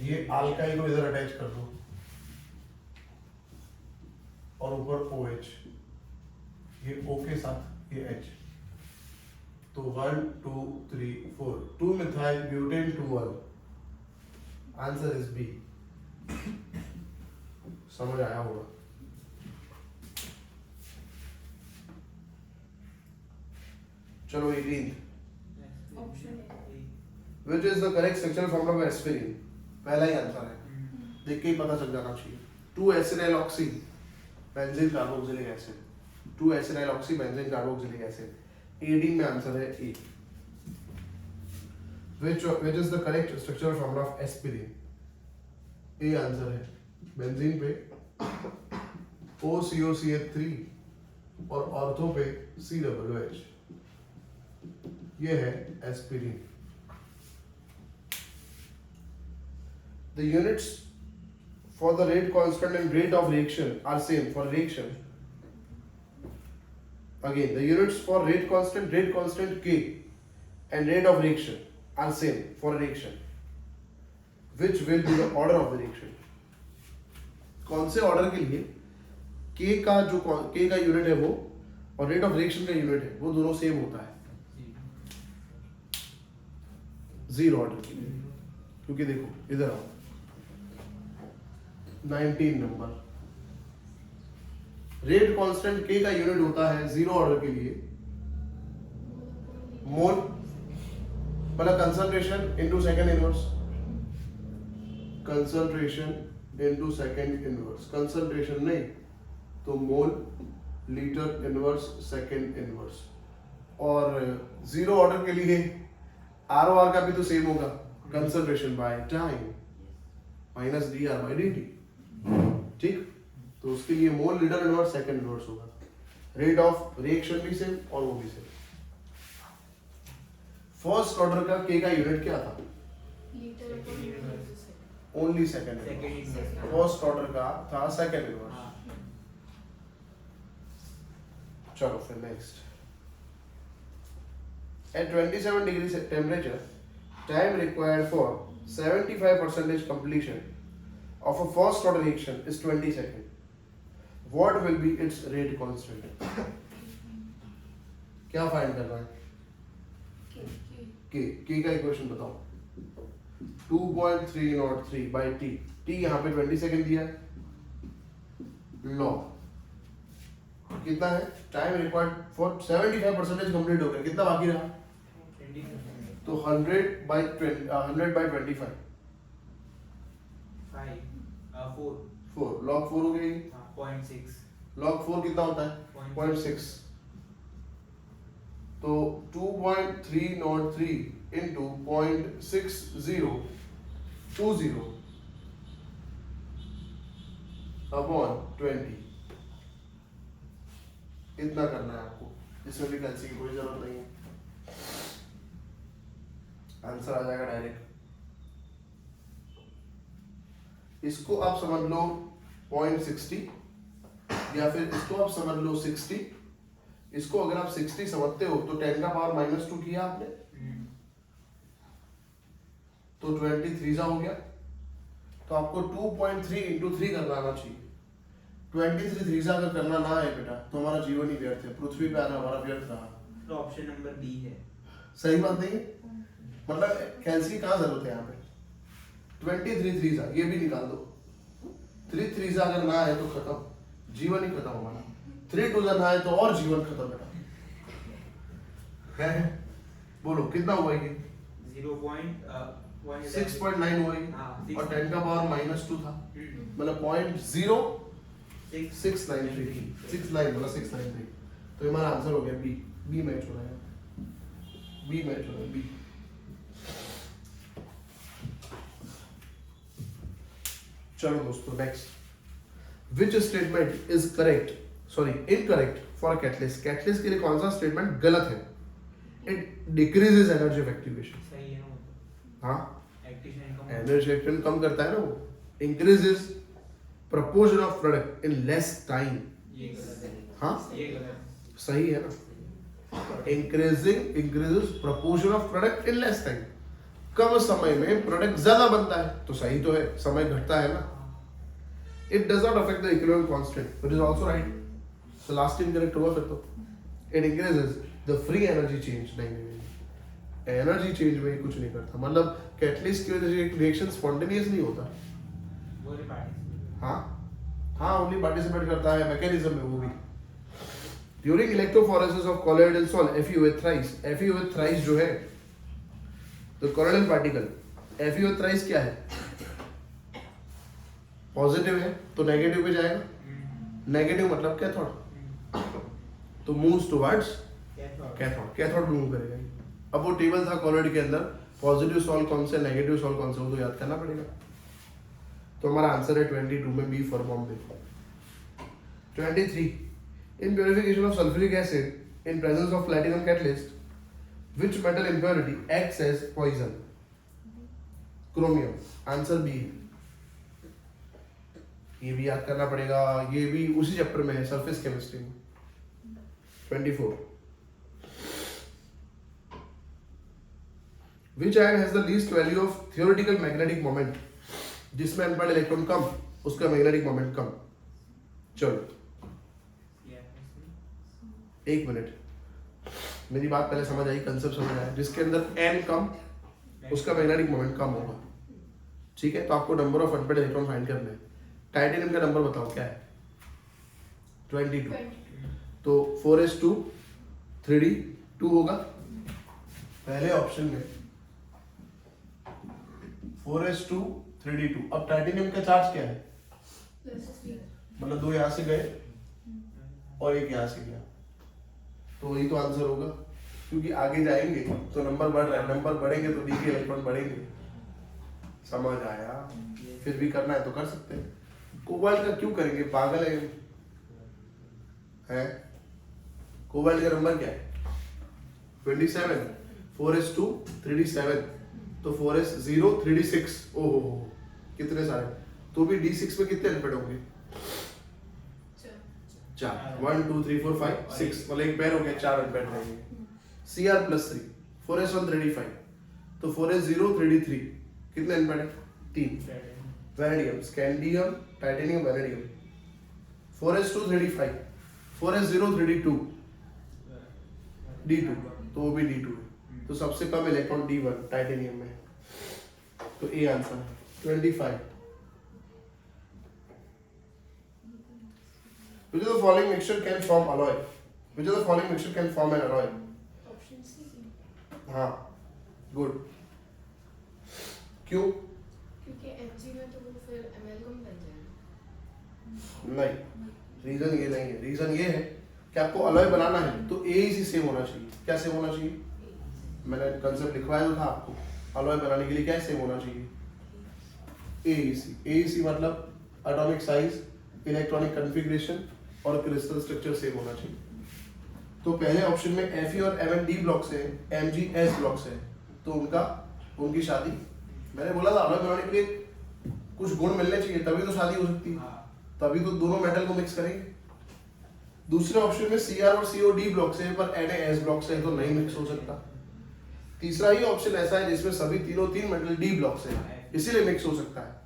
ये अल्काइल को इधर अटैच कर दो और ऊपर OH, ये O के साथ ये H, तो 1 2 3 4 2 मिथाइल ब्यूटेन 2-ऑल, आंसर इज बी। समझ आया होगा। चलो 18. Option A. Which is the correct structural formula of aspirin? पहला ही आंसर है, देख के ही पता चल जाना चाहिए। Two acetyloxy benzene carboxylic acid, two acetyloxy benzene carboxylic acid. 18 में आंसर है A. Which is the correct structural formula of aspirin? A answer है, बेंजीन पे OCOCH3 और ऑर्थो पे COOH, ये है aspirin. The units for the rate constant and rate of reaction are same for reaction. Again, the units for rate constant K and rate of reaction are same for reaction. Which will be the order of the reaction? कौन से order के लिए K का unit है वो और rate of reaction का unit है वो दोनों सेम होता है? 0 ऑर्डर के लिए, क्योंकि देखो इधर आओ 19 नंबर, रेट कांस्टेंट K का यूनिट होता है 0 ऑर्डर के लिए मोल, मतलब concentration into second inverse, concentration into second inverse, concentration नहीं तो मोल लीटर इनवर्स सेकंड इनवर्स। और 0 ऑर्डर के लिए ROR का भी तो सेम होगा, concentration by time minus dr by dt, ठीक। तो उसके लिए mole litre inverse second inverse होगा, रेट ऑफ रिएक्शन भी सेम और वो भी सेम। फर्स्ट ऑर्डर का K का यूनिट क्या था? Only second inverse. First order का था सेकंड इनवर्स। चलो फिर next. At 27 degrees temperature, time required for 75% completion of a first order reaction is 20 seconds. What will be its rate constant? क्या find करना है? K का इक्वेशन बताओ। 2.303 by T, T यहाँ पे 20 सेकंड दिया है, log कितना है? टाइम रिक्वायर्ड फॉर 75% कंप्लीट हो गया, कितना बाकी रहा? तो 100 by 25 4 log 4 हो गई। 0.6 log 4 कितना होता है? 0.6। तो 2.303 into 0.6020 upon 20, इतना करना है आपको, इसमें भी कैंसिल की कोई जरूरत नहीं है, आंसर आ जाएगा डायरेक्ट। इसको आप समझ लो 0.60 या फिर इसको आप समझ लो 60। इसको अगर आप 60 समझते हो तो 10 का पावर -2 किया आपने, तो 23 हो गया। तो आपको 2.3 into 3 करना आना चाहिए। 23 3 अगर करना ना है बेटा तो हमारा जीवन ही व्यर्थ है, पृथ्वी पे आना हमारा व्यर्थ रहा। तो ऑप्शन नंबर डी है। सही बात नहीं है? मतलब कैंसिल की कहाँ जरूरत है यहाँ पे? 23 3 ये भी निकाल दो। 3 3 अगर ना आए तो खत्म, जीवन ही खत्म हमारा। 3 2 ना आए तो और जीवन खत्म है। बोलो कितना हुआ ये? 6.9 हुआ ये। हाँ, और 10 का पावर -2 था, मतलब 0.0693 मतलब 693। तो हमारा आंसर हो गया बी। बी मैच हो रहा है, बी मैच हो रहा है, बी। चलो दोस्तों next, which statement is correct incorrect for catalyst? Catalyst के लिए कौन सा स्टेटमेंट गलत है? It decreases energy of activation. सही है ना वो तो। हाँ, एक्टिवेशन कम एनर्जी एक्टिवेशन कम करता है ना वो। Increases proportion of product in less time. ये गलत है। हाँ ये गलत सही है ना, increases proportion of product in less time. कम समय में प्रोडक्ट ज्यादा बनता है, तो सही तो है, समय घटता है ना। It does not affect the equilibrium constant, which is also right. तो लास्ट इनकरेक्ट हुआ फिर तो। It increases the free energy change. नहीं, एनर्जी चेंज में कुछ नहीं करता, मतलब कैटलिस्ट की वजह से रिएक्शन स्पॉन्टेनियस नहीं होता। वो रिपार्टिशन। हाँ ओनली पार्टिसिपेट करता है मैकेनिज्म में वो भी। During electrophoresis of colloidal salt FeOH thrice जो है, तो कॉलोइडल पार्टिकल FeOH थ्राइस क्या है? पॉजिटिव है तो नेगेटिव पे जाएगा, नेगेटिव मतलब कैथोड, तो मूव्स टुवर्ड्स कैथोड मूव करेगा। अब वो टेबल था कॉलोइड के अंदर, पॉजिटिव सॉल्ट कौन से, नेगेटिव सॉल्ट कौन से, वो तो याद करना पड़ेगा। तो हमारा आंसर है 22 में बी फॉर बॉम्ब देखो। 23 in purification of sulphuric acid in presence of platinum catalyst which metal impurity acts as poison? Chromium. Answer B है। ये भी याद करना पड़ेगा, ये भी उसी चैप्टर में है, सरफेस केमिस्ट्री में। 24 Which ion has the least value of theoretical magnetic moment? जिसमें अनपैड इलेक्ट्रॉन कम, उसका मैग्नेटिक मोमेंट कम। चलो एक मिनट, मेरी बात पहले समझ आई, कंसेप्ट समझ आया। जिसके अंदर n कम, उसका मैग्नेटिक मोमेंट कम होगा। ठीक है, तो आपको number of unpaid electron find करना है। टाइटेनियम का नंबर बताओ क्या है? 22। तो 4s2 3d2 होगा पहले ऑप्शन में, 4s2 3d2। अब टाइटेनियम का चार्ज क्या है? +3। मतलब 2 यहाँ से गए और एक यहाँ से गया, तो वही तो आंसर होगा। क्योंकि आगे जाएंगे तो नंबर बढ़ रहा है, नंबर बढ़ेंगे तो डी के इलेक्ट्रॉन बढ़ेंगे। समझ आया? फिर भी करना है तो कर सकते हैं। कोबाल्ट का क्यों करेंगे, पागल है? कोबाल्ट का नंबर क्या है? 27। 4s2 3d7, तो 4s0 3d6। ओहो कितने सारे, तो भी d6 में कितने अनपैड होंगे? 4। 1 2 3 4 5 6, मतलब एक पैर हो गया, 4 अनपैड रहेंगे। Cr+3 4s1 3d5, तो 4s0 3d3 कितने अनपैड है? 3। Vanadium, scandium, titanium, vanadium. 4s2 3d5, 4s0 3d2 d2, तो वो भी d2 है। तो सबसे कम इलेक्ट्रॉन d1 टाइटेनियम में, तो ए आंसर है। 25 Which of the following mixture can form alloy? Which of the following mixture can form an alloy? Option C. हाँ गुड। क्यों? क्योंकि Mg में तो वो फिर एमालगम बन जाएगा। नहीं, रीजन ये नहीं है। रीजन ये है कि आपको अलॉय बनाना है तो AEC सेम होना चाहिए। क्या सेम होना चाहिए? मैंने कंसेप्ट लिखवाया था आपको, अलॉय बनाने के लिए क्या सेम होना चाहिए? AEC। AEC मतलब एटॉमिक साइज, इलेक्ट्रॉनिक कॉन्फ़िगरेशन और क्रिस्टल स्ट्रक्चर सेम होना चाहिए। तो पहले ऑप्शन में Fe और Mn डी ब्लॉक से है, Mg S ब्लॉक से है, तो उनकी शादी, मैंने बोला था अलॉय बनाने के लिए कुछ गुण मिलने चाहिए तभी तो शादी हो सकती है, तभी तो दोनों मेटल को मिक्स करेंगे। दूसरे ऑप्शन में Cr और CO डी ब्लॉक से है, पर Na S ब्लॉक से है, तो नहीं मिक्स हो सकता। तीसरा ही ऑप्शन ऐसा है जिसमें सभी तीन मेटल डी ब्लॉक से है, इसीलिए मिक्स हो सकता है।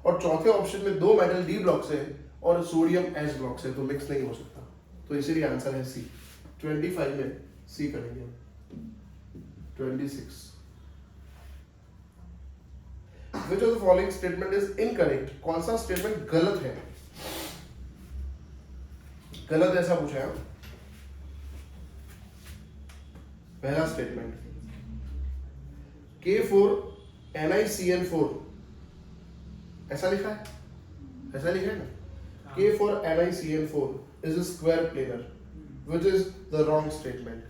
और चौथे ऑप्शन में 2 मेटल डी ब्लॉक से है और सोडियम एस ब्लॉक से, तो मिक्स नहीं हो सकता। तो इसीलिए आंसर है सी। 25 में सी करेंगे। 26 which of the following statement is incorrect, कौन सा स्टेटमेंट गलत है, गलत ऐसा पूछा है। पहला स्टेटमेंट K4 NiCN4 ऐसा लिखा है, ऐसा लिखा है ना, K4 NiCN4 is a square planar which is the wrong statement।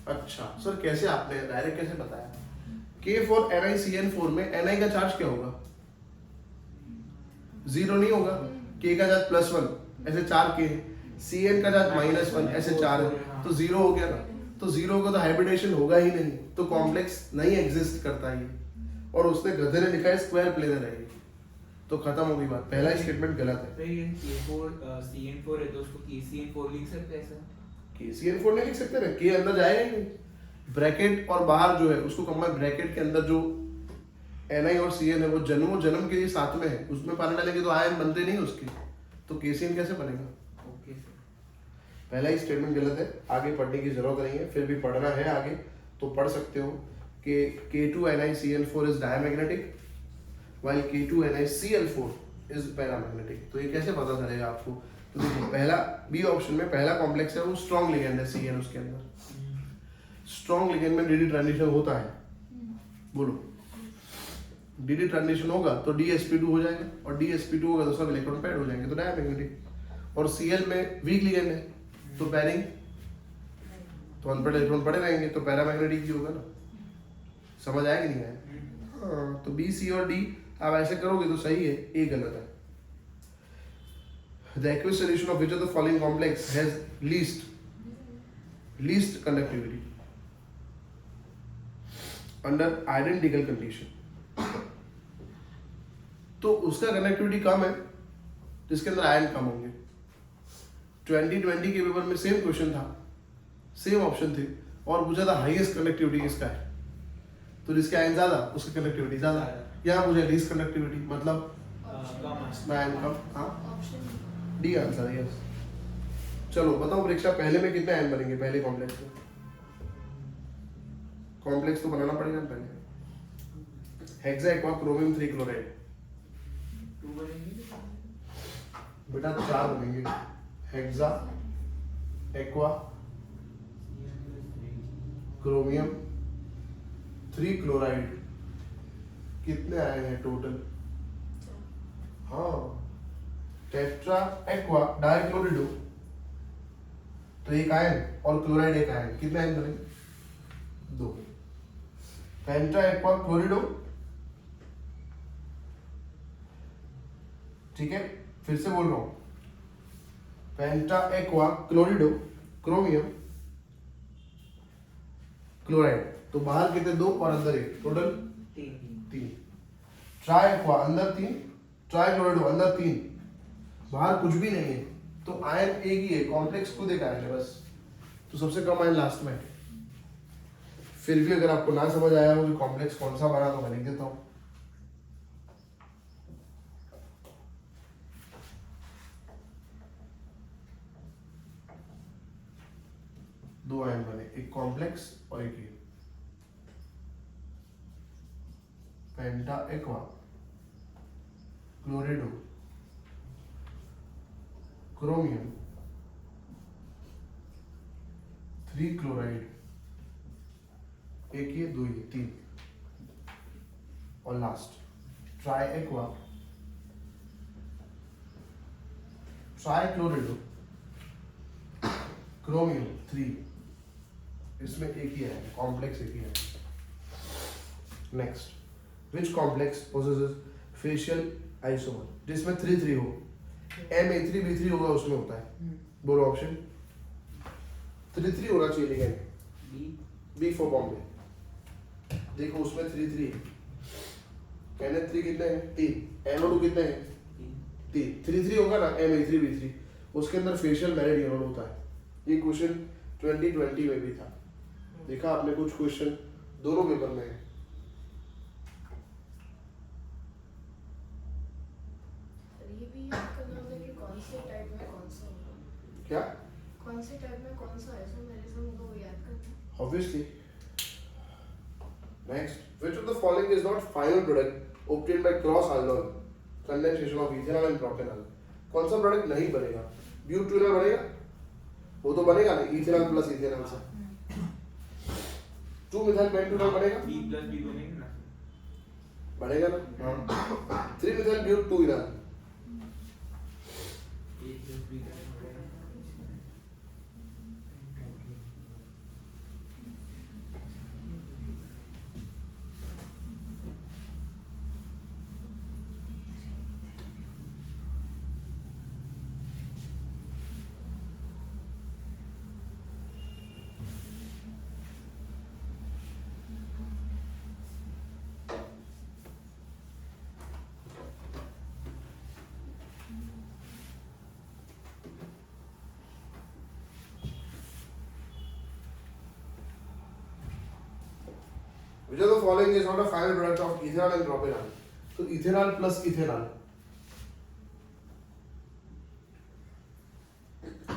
अच्छा सर कैसे आपने डायरेक्ट कैसे बताया? K4 NiCN4 में Ni का चार्ज क्या होगा? 0 नहीं होगा, K का चार्ज +1 ऐसे 4 K है, Cn का चार्ज -1 ऐसे 4 है, तो 0 हो गया ना। तो 0 का तो हाइब्रिडेशन होगा ही नहीं, तो कॉम्प्लेक्स नहीं एग्जिस्ट करता ये, और उसने गधे ने लिखा है स्क्वायर प्लेनर है ये, तो खत्म हो गई बात, पहला स्टेटमेंट गलत है। भाई ये K4 CN4 है तो उसको KCN4 लिख सकते हैं ऐसा? KCN4 नहीं लिख सकते ना, K अंदर जाएगा ही नहीं, ब्रैकेट और बाहर जो है उसको कंबाइन, ब्रैकेट के अंदर जो Ni और Cn है वो जन्म के लिए साथ में है, उसमें पानी डालेंगे तो आयन बनते नहीं उसके, तो KCN कैसे बनेगा? Okay sir. पहला ही स्टेटमेंट गलत है, आगे पढ़ने की जरूरत नहीं है, फिर भी पढ़ना है आगे तो पढ़ सकते हो कि K2 NiCN4 is diamagnetic while K2 NiCl4 is paramagnetic. तो ये कैसे पता चलेगा आपको? तो देखो पहला बी ऑप्शन में पहला कॉम्प्लेक्स है वो स्ट्रॉन्ग लिगेंड है Cn, उसके अंदर स्ट्रॉन्ग लिगेंड में डी ट्रांजिशन होता है, बोलो डी ट्रांजिशन होगा तो DsP2 हो जाएगा, और DsP2 होगा तो सब इलेक्ट्रॉन पैड हो जाएंगे, तो डायमैग्नेटिक। और Cl में वीक लिगेंड है तो पैरिंग, तो अनपैड इलेक्ट्रॉन पड़े रहेंगे तो पैरामैग्नेटिक ही होगा ना। समझ आया कि नहीं आया? हाँ, तो बी सी और डी आप ऐसे करोगे तो सही है, ए गलत है। The aqueous solution of which of the following complex has least conductivity under identical condition? तो उसका कनेक्टिविटी कम है जिसके अंदर आयन कम होंगे। 2020 के पेपर में सेम क्वेश्चन था, सेम ऑप्शन थे, और पूछा था हाईएस्ट कनेक्टिविटी किसका है, तो जिसके आयन ज्यादा उसकी कनेक्टिविटी ज्यादा है। यहाँ मुझे लीस्ट कनेक्टिविटी मतलब आयन कम, हाँ ऑप्शन डी आंसर, यस। चलो बताओ परीक्षा, पहले में कितने आयन बनेंगे पहले कॉम्प्लेक्स में? कॉम्प्लेक्स तो बनाना पड़ेगा ना पहले। हेक्सा एक्वा क्रोमियम 3 क्लोराइड, 2 बनेंगे बेटा 4 बनेंगे। हेक्सा एक्वा क्रोमियम 3 क्लोराइड, कितने आए हैं टोटल? हाँ, टेट्रा एक्वा डाइक्लोरिडो तो एक आयन और क्लोराइड एक आयन, कितने आयन बनेंगे? 2। पेंटा एक्वा क्लोरिडो, ठीक है फिर से बोल रहा हूं, पेंटा एक्वा क्लोरिडो क्रोमियम क्लोराइड, तो बाहर कितने? 2 और अंदर 1, टोटल 3। ट्राई एक्वा अंदर 3, ट्राई क्लोरिडो अंदर 3, बाहर कुछ भी नहीं है, तो आयन एक ही है, कॉम्प्लेक्स खुद एक आयन है बस, तो सबसे कम आयन लास्ट में है। फिर भी अगर आपको ना समझ आया हो कि कॉम्प्लेक्स कौन सा बना तो मैं लिख देता हूं। दो आयन बने, एक कॉम्प्लेक्स और एक ये, penta aqua chlorido chromium 3 chloride, एक ये 2 ये 3, और last tri aqua tri chlorido chromium 3, इसमें एक ही है, कॉम्प्लेक्स एक ही है। Next, which complex possesses facial isomer, जिसमें 3 हो, Ma3B3 होगा उसमें होता है, बोलो ऑप्शन। 3 होना चाहिए, लेकिन बी फॉर बॉम्बे, देखो उसमें 3 है, Na3 कितने हैं? 3, NO2 कितने हैं? 3, 3 होगा ना Ma3B3, उसके अंदर फेशियल मेरिडियन होता है। ये क्वेश्चन 2020 में भी था, देखा आपने कुछ क्वेश्चन दोनों पेपर में है। ये भी याद करना होगा कि कौन से टाइप में कौन सा होगा, क्या? कौन से टाइप में कौन सा आइसोमेरिज्म होगा वो याद करना। Obviously. Next, which of the following is not final product obtained by cross aldol condensation of ethanol and propanol. कौन सा प्रोडक्ट नहीं बनेगा? ब्यूटेनॉल बनेगा? वो तो बनेगा ना, इथेनॉल प्लस इथेनॉल से 2 मिथाइल पेंटोनॉल बनेगा? B plus B बनेगा ना? बनेगा ना? हाँ 3 methyl but 2 ethyl A plus B का बनेगा। Which of the following is not a final product of ethanol and propanol? तो इथेनॉल प्लस इथेनॉल,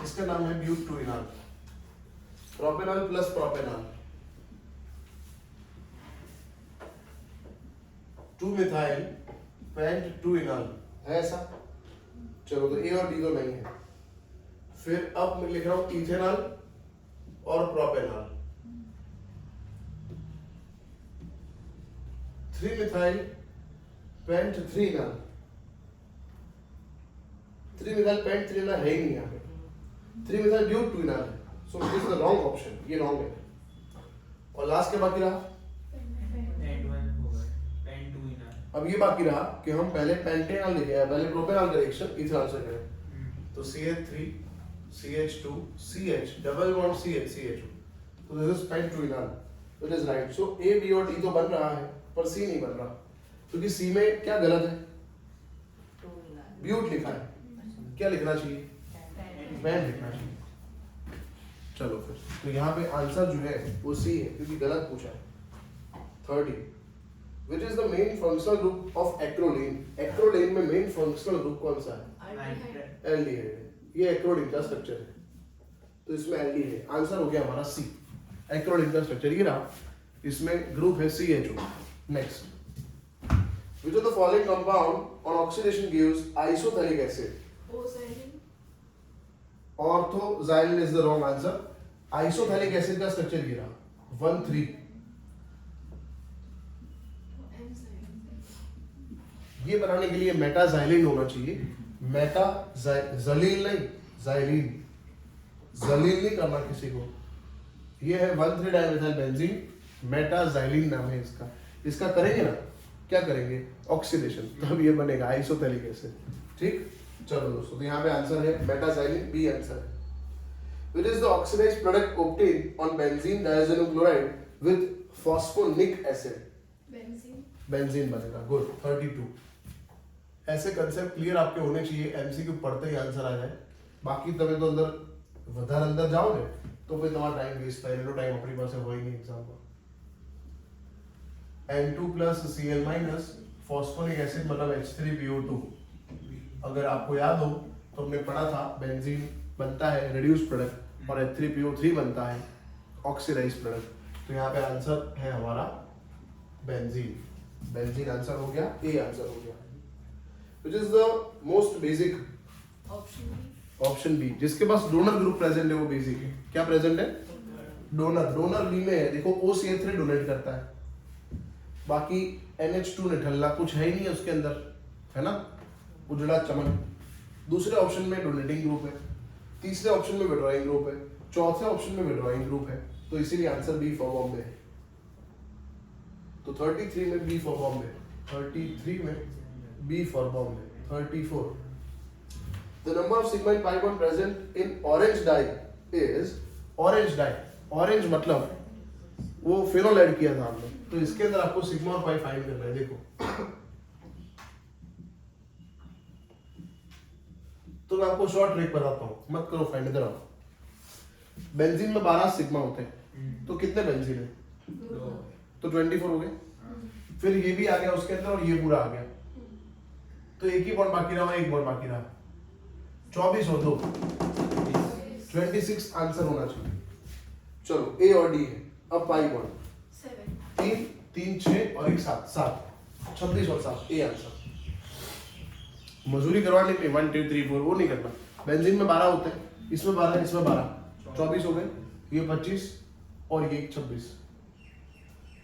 इसका नाम है butanol. Propanol plus propanol 2 methyl paint 2 इनॉल है ऐसा? चलो तो ए और डी तो नहीं है। फिर अब मैं लिख रहा हूं इथेनॉल और propanol 3 methyl paint 3 इनॉल। 3 methyl paint 3 इनॉल है ही नहीं यहाँ पे। 3 मिथाइल ब्यूट 2 इनॉल है। So this is the wrong option, ये रॉन्ग है। और लास्ट क्या बाकी रहा? पेंट 1 होगा, पेंट 2 इनॉल। अब ये बाकी रहा कि हम पहले पेंटेनॉल लिखे हैं, पहले प्रोपेनॉल का रिएक्शन इथेनॉल से करें। तो CH3 CH2 CH double bond CH CH2, तो this is pent 2 enol, it is right. So A B और D तो बन रहा है पर C नहीं बन रहा, क्योंकि C में क्या गलत है? ब्यूट लिखा है, क्या लिखना चाहिए? पेंट लिखना चाहिए। चलो फिर तो यहाँ पे आंसर जो है वो C है, क्योंकि गलत पूछा है। 30 Which is the main functional group of acrolein? Acrolein में main functional group कौन सा है? एल्डिहाइड। ये एक्रोलीन का स्ट्रक्चर है, तो इसमें एल्डिहाइड। आंसर हो गया हमारा C। एक्रोलीन का स्ट्रक्चर ये रहा, इसमें ग्रुप है CHO। Next, which of the following compound on oxidation gives isothalic acid? Oxidation. Orthoxylin is the wrong answer. Isothalic acid का स्ट्रक्चर ये रहा 1,3। ये बनाने के लिए मेटाजाइलिन होना चाहिए, मेटाजाइलिन नहीं, जाइलिन, जलील नहीं करना किसी को। ये है 1,3 डाइमेथाइल बेंजीन, मेटाजाइलिन नाम है इसका। इसका करेंगे ना, क्या करेंगे? ऑक्सीडेशन, तब ये बनेगा आइसोथैलिक एसिड। ठीक, चलो दोस्तों, तो यहाँ पे आंसर है मेटाजाइलिन, बी आंसर है। Which is the oxidized product obtained on benzene diazoxide chloride with phosphonic acid? Benzene. Benzene बनेगा। गुड, 32। ऐसे कंसेप्ट क्लियर आपके होने चाहिए, एमसीक्यू पढ़ते ही आंसर आ जाए। बाकी तभी तो अंदर जाओगे तो फिर तुम्हारा टाइम वेस्ट है, लो टाइम अपनी पास हो ही नहीं एग्जाम का। N2 plus Cl minus phosphoric acid मतलब H3PO2। अगर आपको याद हो तो हमने पढ़ा था बेंजीन बनता है रिड्यूस्ड प्रोडक्ट और H3PO3 बनता है ऑक्सीडाइज्ड प्रोडक्ट। तो यहाँ पे आंसर है हमारा बेंजीन। बेंजीन आंसर हो गया, ए आंसर हो गया। Which is the most basic? Option B. Option B. जिसके पास डोनर ग्रुप प्रेजेंट है वो बेसिक है। क्या प्रेजेंट है? डोनर बी में है, देखो OCH3 डोनेट करता है, बाकी NH2 निठल्ला कुछ है ही नहीं है उसके अंदर, है ना, उजड़ा चमन। दूसरे ऑप्शन में डोनेटिंग ग्रुप है, तीसरे ऑप्शन में विड्रॉइंग ग्रुप है, चौथे ऑप्शन में विड्रॉइंग ग्रुप है, तो इसीलिए आंसर बी फॉर बॉम्बे है। तो 33 में बी फॉर बॉम्बे, 33 में B for Bombay. 34 The number of sigma and pi bond present in orange dye is orange dye। orange मतलब वो फिनोल ऐड किया था हमने, तो इसके अंदर आपको सिग्मा और पाई फाइंड करना है। देखो तो मैं आपको शॉर्ट ट्रिक बताता हूँ, मत करो फाइंड, इधर आओ। बेंजीन में 12 सिग्मा होते हैं, तो कितने बेंजीन है? तो 24 हो गए। फिर ये भी आ गया उसके अंदर और ये पूरा आ गया, तो एक ही बॉन्ड बाकी रहा, एक बॉन्ड बाकी रहा, 24 और 2 26 आंसर होना चाहिए। चलो ए और डी है। अब पाई बॉन्ड 7. 3 3 6 और 1 7 7 26 और 7 ए आंसर। मजूरी करवाने के लिए 1 2 3 4 वो नहीं करना। बेंजीन में 12 होते हैं, इसमें 12 इसमें 12 24 हो गए, ये 25 और ये 26।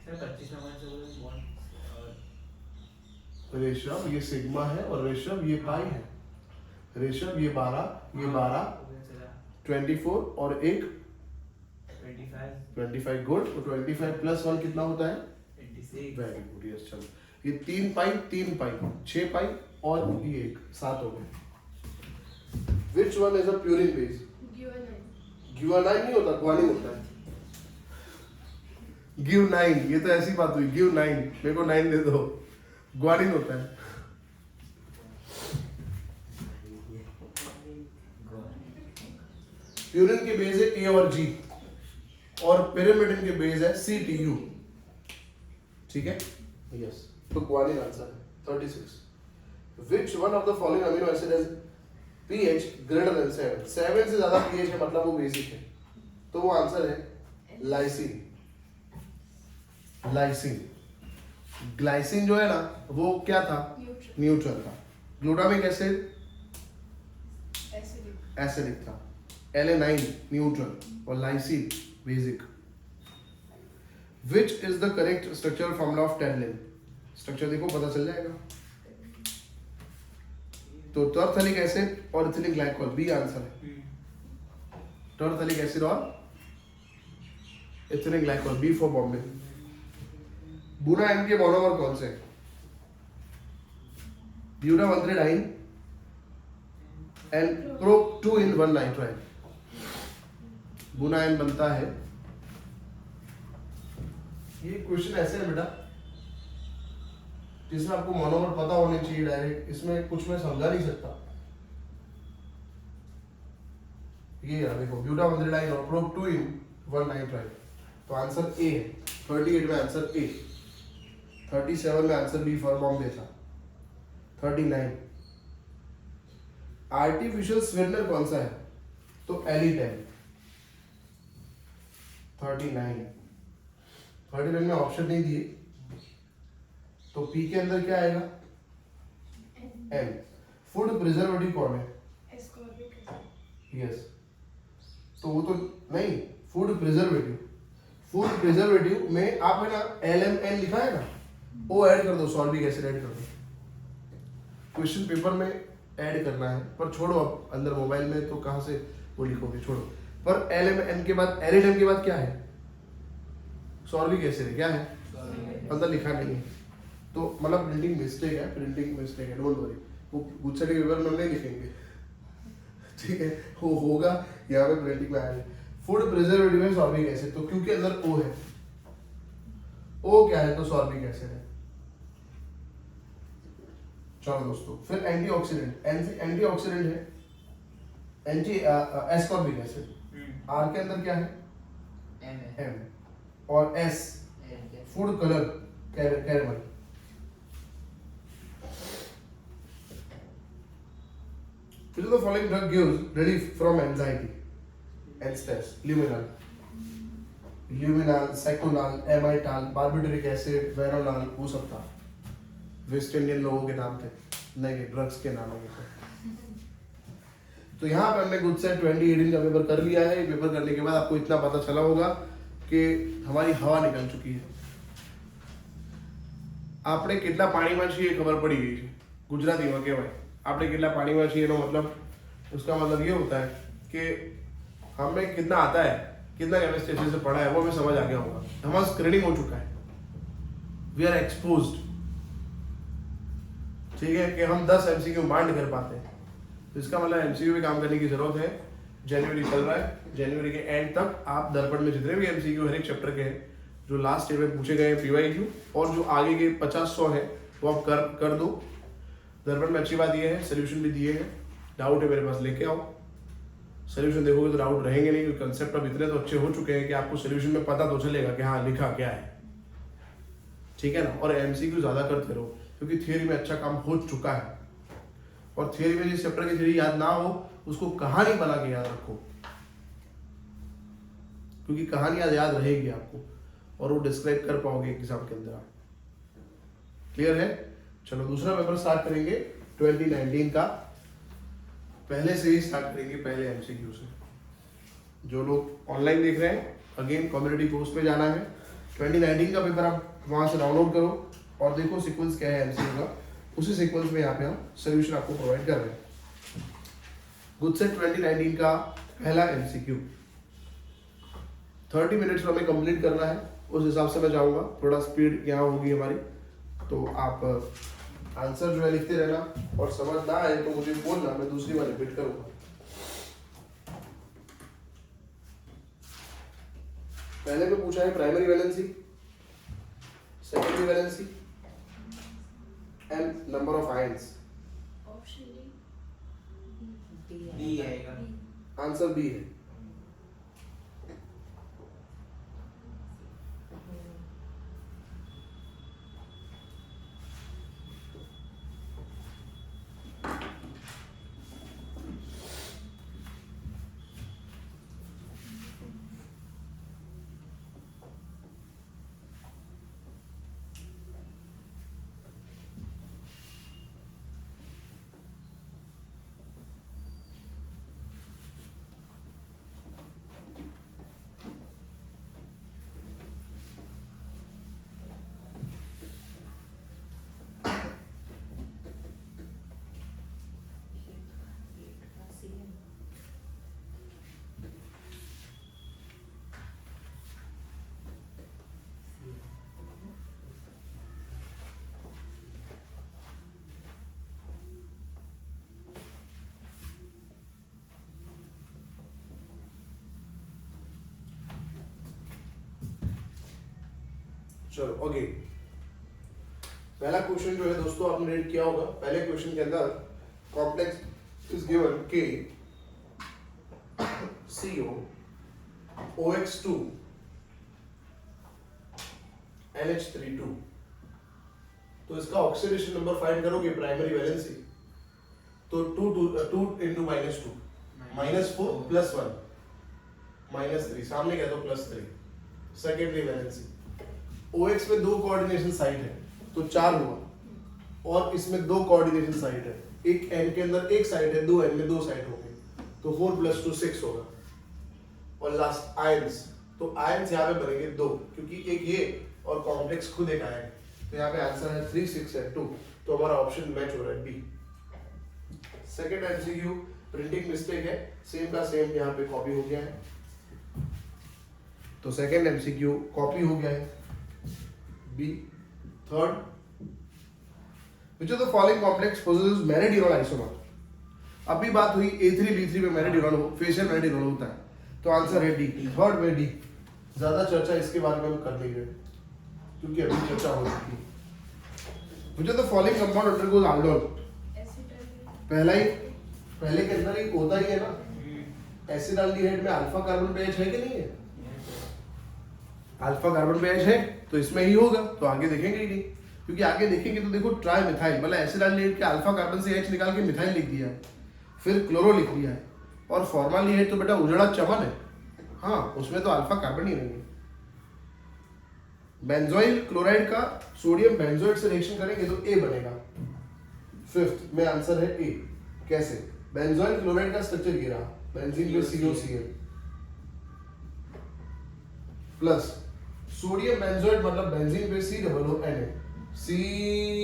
सर 25 में 1 से बॉन्ड रेशम ये सिग्मा है और रेशम ये पाई है। रेशम ये 12 ये 12 24 और एक 25 गुड। तो 25 प्लस 1 कितना होता है? 26 वेरी गुड यस। चलो ये 3 पाई 6 पाई और ये 1 7 हो गए। Which one is a purine base? Guanine नहीं होता, ग्वानिन होता है। ग्यूनाइन, ये तो ऐसी बात हुई, ग्यूनाइन मेरे को 9 दे दो। ग्वानिन होता है। प्यूरिन के बेस है ए और जी और pyrimidine के बेस है CTU। ठीक है यस। तो ग्वानिन आंसर है 36। Which one of the following amino acid has pH greater than 7? 7 से ज्यादा pH है मतलब वो बेसिक है, तो वो आंसर है लाइसिन। लाइसिन ग्लाइसिन जो है ना वो क्या था? न्यूट्रल था। ग्लूटामिक एसिड एसिडिक था। एलेनाइन न्यूट्रल और lysine basic. Which is the correct structural formula of terylene? Structure देखो पता चल जाएगा। तो टर्थलिक एसिड और इथिलीन ग्लाइकोल बी आंसर है। टर्थलिक एसिड और ethylene glycol B for Bombay. Buna N के मोनोमर कौन से? Buta one three diene and prop 2 in 1 nitrile. Buna N बनता है। ये क्वेश्चन ऐसे है बेटा जिसमें आपको मोनोमर पता होने चाहिए डायरेक्ट, इसमें कुछ मैं समझा नहीं सकता। ये यार देखो ब्यूटावंथ्रेडाइन और प्रोप 2 in 1 नाइट्राइल, तो आंसर ए है। 38 में आंसर ए, 37 में आंसर बी फॉर बॉम्बे था। 39 आर्टिफिशियल स्वीटनर कौन सा है? तो एलिटेन। 39 में ऑप्शन नहीं दिए, तो पी के अंदर क्या आएगा? एन। फूड प्रिजर्वेटिव कौन है? यस। तो वो तो नहीं, फूड प्रिजर्वेटिव। फूड प्रिजर्वेटिव में आप है ना LMN लिखा है ना, वो ऐड कर दो, सॉल्विक एसिड ऐड कर दो। क्वेश्चन पेपर में ऐड करना है, पर छोड़ो अब अंदर मोबाइल में तो कहाँ से वो लिखोगे, छोड़ो। पर LMN के बाद एरिडम के बाद क्या है? सॉल्विक एसिड है। क्या है? अंदर लिखा नहीं है, तो मतलब प्रिंटिंग मिस्टेक है, डोंट वरी। वो गुच्छे के पेपर में नहीं लिखेंगे, ठीक है? वो होगा यहाँ पे प्रिंटिंग में आएगा। फूड प्रिजर्वेटिव है सॉल्विक एसिड, तो क्योंकि अंदर O है, O क्या है? तो सॉल्विक एसिड है। चलो दोस्तों, फिर एंटीऑक्सीडेंट। एंटीऑक्सीडेंट है एस्कॉर्बिक एसिड। R के अंदर क्या है? M। और S food colour caramel. Which of the following drug gives relief from anxiety and stress? Luminal, Seconal, Amytal, Barbituric acid, Veronal, वो सब था। वेस्ट इंडियन लोगों के नाम थे, नहीं ड्रग्स के नाम है। तो यहाँ पे हमने गुड सेट 2018 का पेपर कर लिया है। पेपर करने के बाद आपको इतना पता चला होगा कि हमारी हवा निकल चुकी है। આપણે કેટલા પાણીમાં છીએ ખબર પડી ગઈ છે। ગુજરાતીમાં કહેવાય આપણે કેટલા પાણીમાં છીએ એનો मतलब उसका मतलब ये होता है कि हमें कितना आता है, कितना केमिस्ट्री से पढ़ा है, वो हमें समझ आ गया होगा। हमारा स्क्रीनिंग हो चुका है, वी आर एक्सपोज्ड। ठीक है कि हम 10 MCQ मांड कर पाते हैं, तो इसका मतलब MCQ पे काम करने की जरूरत है। जनवरी चल रहा है, जनवरी के एंड तक आप दर्पण में जितने भी MCQ हर एक चैप्टर के हैं, जो लास्ट ईयर में पूछे गए PYQ और जो आगे के 50-100 हैं वो आप कर दो। दर्पण में अच्छी बात ये है सोल्यूशन भी दिए हैं। डाउट है मेरे पास लेके आओ, सोल्यूशन देखोगे तो डाउट रहेंगे नहीं, क्योंकि कंसेप्ट अब इतने तो अच्छे हो चुके हैं कि आपको सोल्यूशन में पता तो चलेगा कि हाँ लिखा क्या है। ठीक है ना? और MCQ ज़्यादा करते रहो, क्योंकि थियोरी में अच्छा काम हो चुका है। और थियोरी में जिस चैप्टर की थियोरी याद ना हो उसको कहानी बना के याद रखो, क्योंकि कहानी याद रहेगी आपको। और वो डिस्क्राइब कर पाओगे एग्जाम के अंदर आप। क्लियर है? चलो दूसरा पेपर स्टार्ट करेंगे 2019 का। पहले से ही स्टार्ट करेंगे, पहले एमसीक्यू से। जो लोग ऑनलाइन देख रहे हैं, अगेन कम्युनिटी कोर्स पे जाना है। 2019 का पेपर आप वहाँ से डाउनलोड करो और देखो सीक्वेंस क्या है एमसीक्यू का। उसी सीक्वेंस में यहाँ पे हम सोल्यूशन आपको प्रोवाइड कर रहे हैं। गुड सेट 2019 का पहला एमसीक्यू 30 मिनट्स में हमें कंप्लीट करना है, उस हिसाब से मैं जाऊँगा। थोड़ा स्पीड यहाँ होगी हमारी, तो आप आंसर जो है लिखते रहना, और समझ ना आए तो मुझे बोलना, मैं दूसरी बार रिपीट करूँगा। पहले में पूछा है primary valency, secondary valency and number of ions. Option B आएगा। आंसर बी है। चलो ओके, पहला क्वेश्चन जो है दोस्तों आपने रीड किया होगा। पहले क्वेश्चन के अंदर कॉम्प्लेक्स इज गिवन के CO OX2 NH32। तो इसका ऑक्सीडेशन नंबर फाइंड करोगे प्राइमरी वैलेंसी, तो 2 into -2 -4 +1 -3, सामने क्या तो +3। सेकेंडरी वैलेंसी OX में 2 कोऑर्डिनेशन साइट है तो 4 हुआ, और इसमें 2 कोऑर्डिनेशन साइट है, एक N के अंदर एक साइट है, 2 N में 2 साइट होंगे, तो 4 + 2 6 होगा। और लास्ट आयंस, तो आयंस यहाँ पे बनेंगे 2, क्योंकि एक ये और कॉम्प्लेक्स खुद एक आयन, तो यहाँ पे आंसर है 3 6 and 2, तो हमारा ऑप्शन मैच हो रहा है B. Second MCQ printing mistake है, सेम का सेम यहाँ पे कॉपी हो गया है, तो सेकेंड एमसीक्यू कॉपी हो गया है B. Third, which of the following complex possesses meridional isomer. अभी बात हुई A3 B3 में मेरिडियनल हो, फेशियल मेरिडियनल होता है, तो आंसर है डी। थर्ड में डी। ज्यादा चर्चा इसके बारे में हम कर नहीं रहे क्योंकि अभी चर्चा हो चुकी है। which of the following compound undergoes aldol। पहले के अंदर ही होता ही है ना, एसिडाल्डिहाइड में अल्फा कार्बन पे H है कि नहीं है? अल्फा कार्बन पे H है तो इसमें ही होगा, तो आगे देखेंगे ही नहीं, क्योंकि आगे देखेंगे तो देखो ट्राई मिथाइल, मतलब एसिडाल्डिहाइड के अल्फा कार्बन से H निकाल के मिथाइल लिख दिया है, फिर क्लोरो लिख दिया है, और फॉर्माल्डिहाइड तो बेटा उजड़ा चमन है, हाँ उसमें तो अल्फा कार्बन ही नहीं है। बेंजोइल क्लोराइड का सोडियम बेंजोइड से रिएक्शन करेंगे तो A बनेगा। फिफ्थ में आंसर है A। कैसे? बेंजोइल क्लोराइड का स्ट्रक्चर ये रहा, बेंजीन पे COCl प्लस सोडियम बेंजोइड मतलब बेंजीन पे COONA,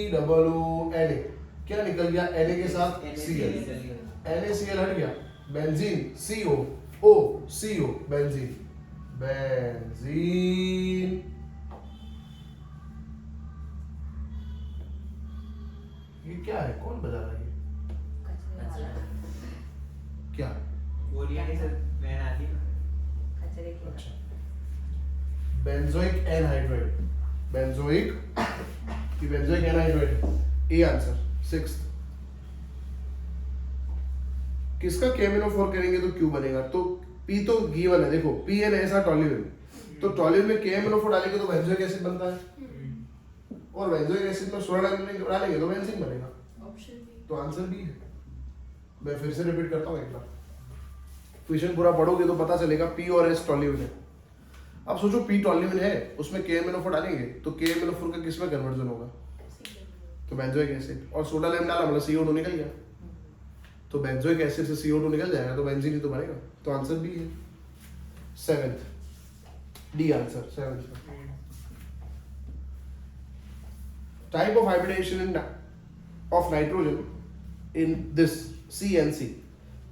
COONA क्या निकल गया? Na के साथ Cl, NaCl हट गया, benzene CO O CO benzene, benzene ये क्या है? कौन बजा रहा है ये? क्या? बोलिए नहीं सर, मैं आती हूँ। अच्छा, बेंजोइक एनहाइड्राइड, बेंजोइक की benzoic anhydride, A answer. Sixth, किसका KMnO4 करेंगे तो क्यू बनेगा? तो P तो गिवन है, देखो PN ऐसा टॉल्यूइन, तो टॉल्यूइन में KMnO4 डालेंगे तो बेंजोइक एसिड बनता है, और बेंजोइक एसिड में सोडा डालेंगे तो बेंजीन बनेगा, ऑप्शन बी। तो आंसर बी है। मैं फिर से रिपीट करता हूँ एक बार, क्वेश्चन पूरा पढ़ोगे तो पता चलेगा P और S टॉल्यूइन है। अब सोचो पी टॉल्यूमिन है, उसमें KMnO4 डालेंगे तो KMnO4 का किस में कन्वर्जन होगा? तो बेंजोइक एसिड, और सोडा लेम डाला मतलब CO2 निकल गया, तो बेंजोइक एसिड से CO2 निकल जाएगा तो बेंजीन ही तो बनेगा, तो आंसर बी है। 7th D answer 7th। Type of hybridisation in of nitrogen in this CN/C।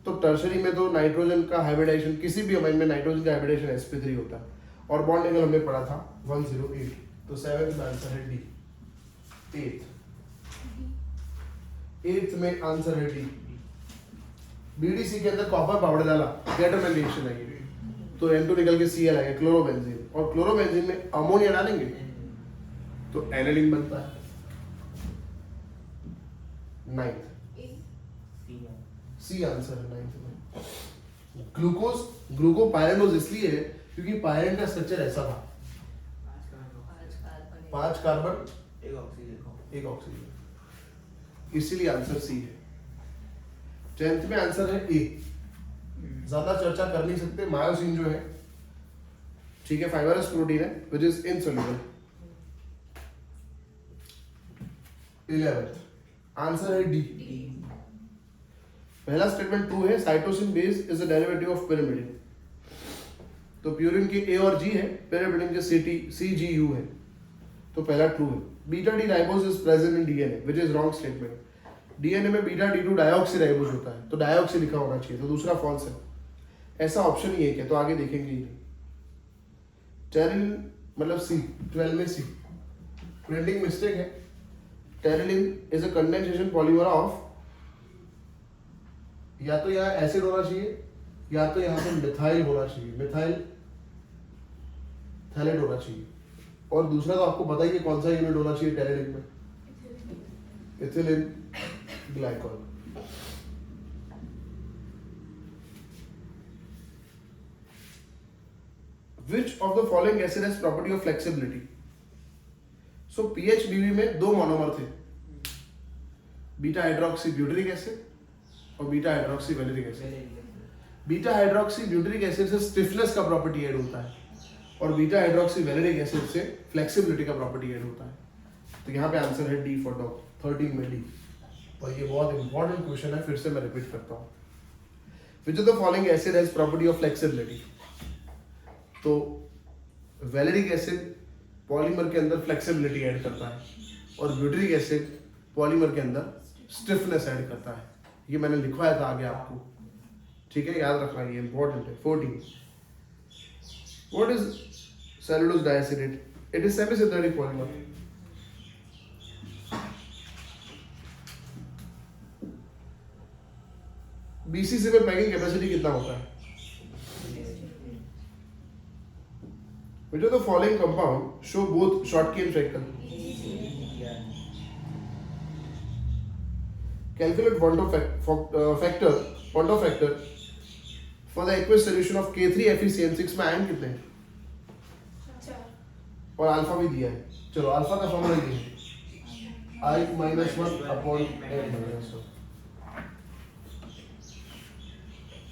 तो टर्शरी में तो नाइट्रोजन का हाइब्रिडेशन, किसी भी अमाइन में नाइट्रोजन का हाइब्रिडेशन sp3 होता है, और बॉन्ड एंगल हमने पढ़ा था 108, तो 7th में आंसर है डी। 8th में आंसर है डी। BDC के अंदर कॉपर पाउडर डाला, केटोन रिएक्शन आई, तो N2 निकल के Cl आ गया, क्लोरोबेंजीन, और क्लोरोबेंजीन में अमोनिया डालेंगे तो एनालिन बनता है। 9th सी आंसर है 9th में। ग्लूकोपाइरेनोज इसलिए है क्योंकि पायरेन का स्ट्रक्चर ऐसा था, 5 कार्बन एक ऑक्सीजन, इसीलिए आंसर सी है। 10th में आंसर है ए। ज्यादा चर्चा कर नहीं सकते, मायोसिन जो है, ठीक है, फाइबरस प्रोटीन है which is insoluble. 11th answer है डी। पहला स्टेटमेंट ट्रू है, cytosine base is a derivative of pyrimidine। तो प्यूरिन के A और G है, pyrimidine के CGU है, तो पहला ट्रू है। Beta D ribose is present in DNA which is wrong statement. DNA में बीटा D2 डाइऑक्सी राइबोज होता है, तो डाइऑक्सी लिखा होना चाहिए, तो दूसरा फॉल्स है, ऐसा ऑप्शन ही एक है, तो आगे देखेंगे ही नहीं। टेरिलिन मतलब सी, 12 में सी, प्रिंटिंग मिस्टेक है। Terylene is a condensation polymer of, या तो यहाँ एसिड होना चाहिए या तो यहाँ पे मिथाइल होना चाहिए, मिथाइल थैलेट होना चाहिए, और दूसरा तो आपको पता ही है कौन सा यूनिट होना चाहिए टेरिलिन में, ethylene glycol. Which of the following acid has property of flexibility? So PHBV में दो मोनोमर थे, बीटा हाइड्रोक्सी ब्यूटरिक एसिड और beta hydroxy valeric acid. Beta hydroxy butyric acid से स्टिफनेस का प्रॉपर्टी ऐड होता है, और बीटा हाइड्रोक्सी वेलेरिक एसिड से फ्लेक्सिबिलिटी का प्रॉपर्टी ऐड होता है। तो यहाँ पे आंसर है डी फॉर डॉग, 13 में डी। और ये बहुत इंपॉर्टेंट क्वेश्चन है, फिर से मैं रिपीट करता हूँ। Which of the following acid has property of flexibility? तो वेलेरिक एसिड पॉलीमर के अंदर फ्लेक्सिबिलिटी ऐड करता है, और ब्यूटरिक एसिड पॉलीमर के अंदर स्टिफनेस ऐड करता है। ये मैंने लिखवाया था आगे आपको, ठीक है, याद रखना, ये इंपॉर्टेंट है। 14 what is cellulose diacetate? It is semi synthetic polymer. BCC में पैकिंग कैपेसिटी कितना होता है? Which of the following compound show both Schottky and Frenkel? Calculate Ponto factor for the aqueous solution of K3FeCN6 में ion कितने हैं? 4 और alpha भी दिया है। चलो अल्फा का फॉर्मूला ये है, I-1/n-1।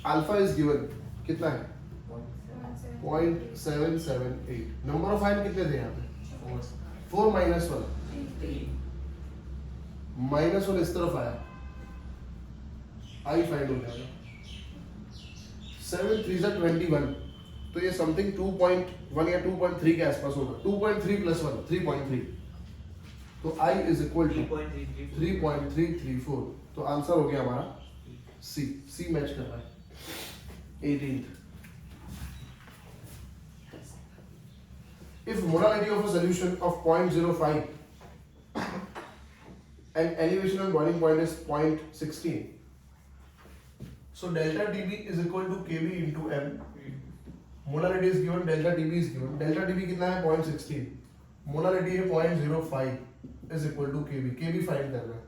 अल्फा इज गिवन कितना है? 0.778। नंबर ऑफ आयन कितने थे यहाँ पे? 4 -1, -1 इस तरफ आया, आई फाइंड हो जाएगा। 7 3 जा 21, तो ये समथिंग 2.1 या 2.3 के आसपास होगा। 2.3 + 1 3.3, तो I इज इक्वल टू 3.334। तो आंसर हो गया हमारा सी मैच कर रहा है। 18th, if molality of a solution of 0.05 and elevation and boiling point is 0.16, so delta dB is equal to kb into m. Molality is given, delta dB is given. delta dB कितना है? 0.16, molality है 0.05 is equal to kb। kb find करना है,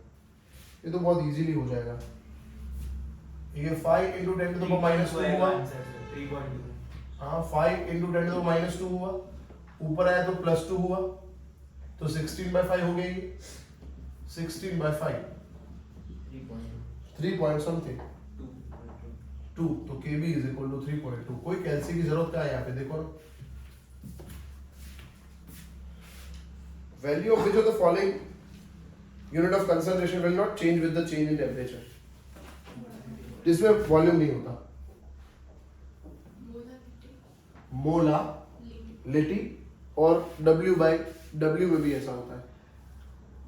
ये तो बहुत easily हो जाएगा। ये 5 into 10 to the power -2 हुआ, 3.2। हाँ 5 into 10 to the power -2 हुआ, ऊपर आया तो +2 हुआ, तो 16/5 हो गई। 16/5 3 point something 2, तो kb is equal to 3.2। कोई कैल्सी की जरूरत क्या है यहाँ पे? देखो value of which of the following unit of concentration will not change with the change in temperature, जिसमें वॉल्यूम नहीं होता। मोलालिटी और W में भी ऐसा होता है,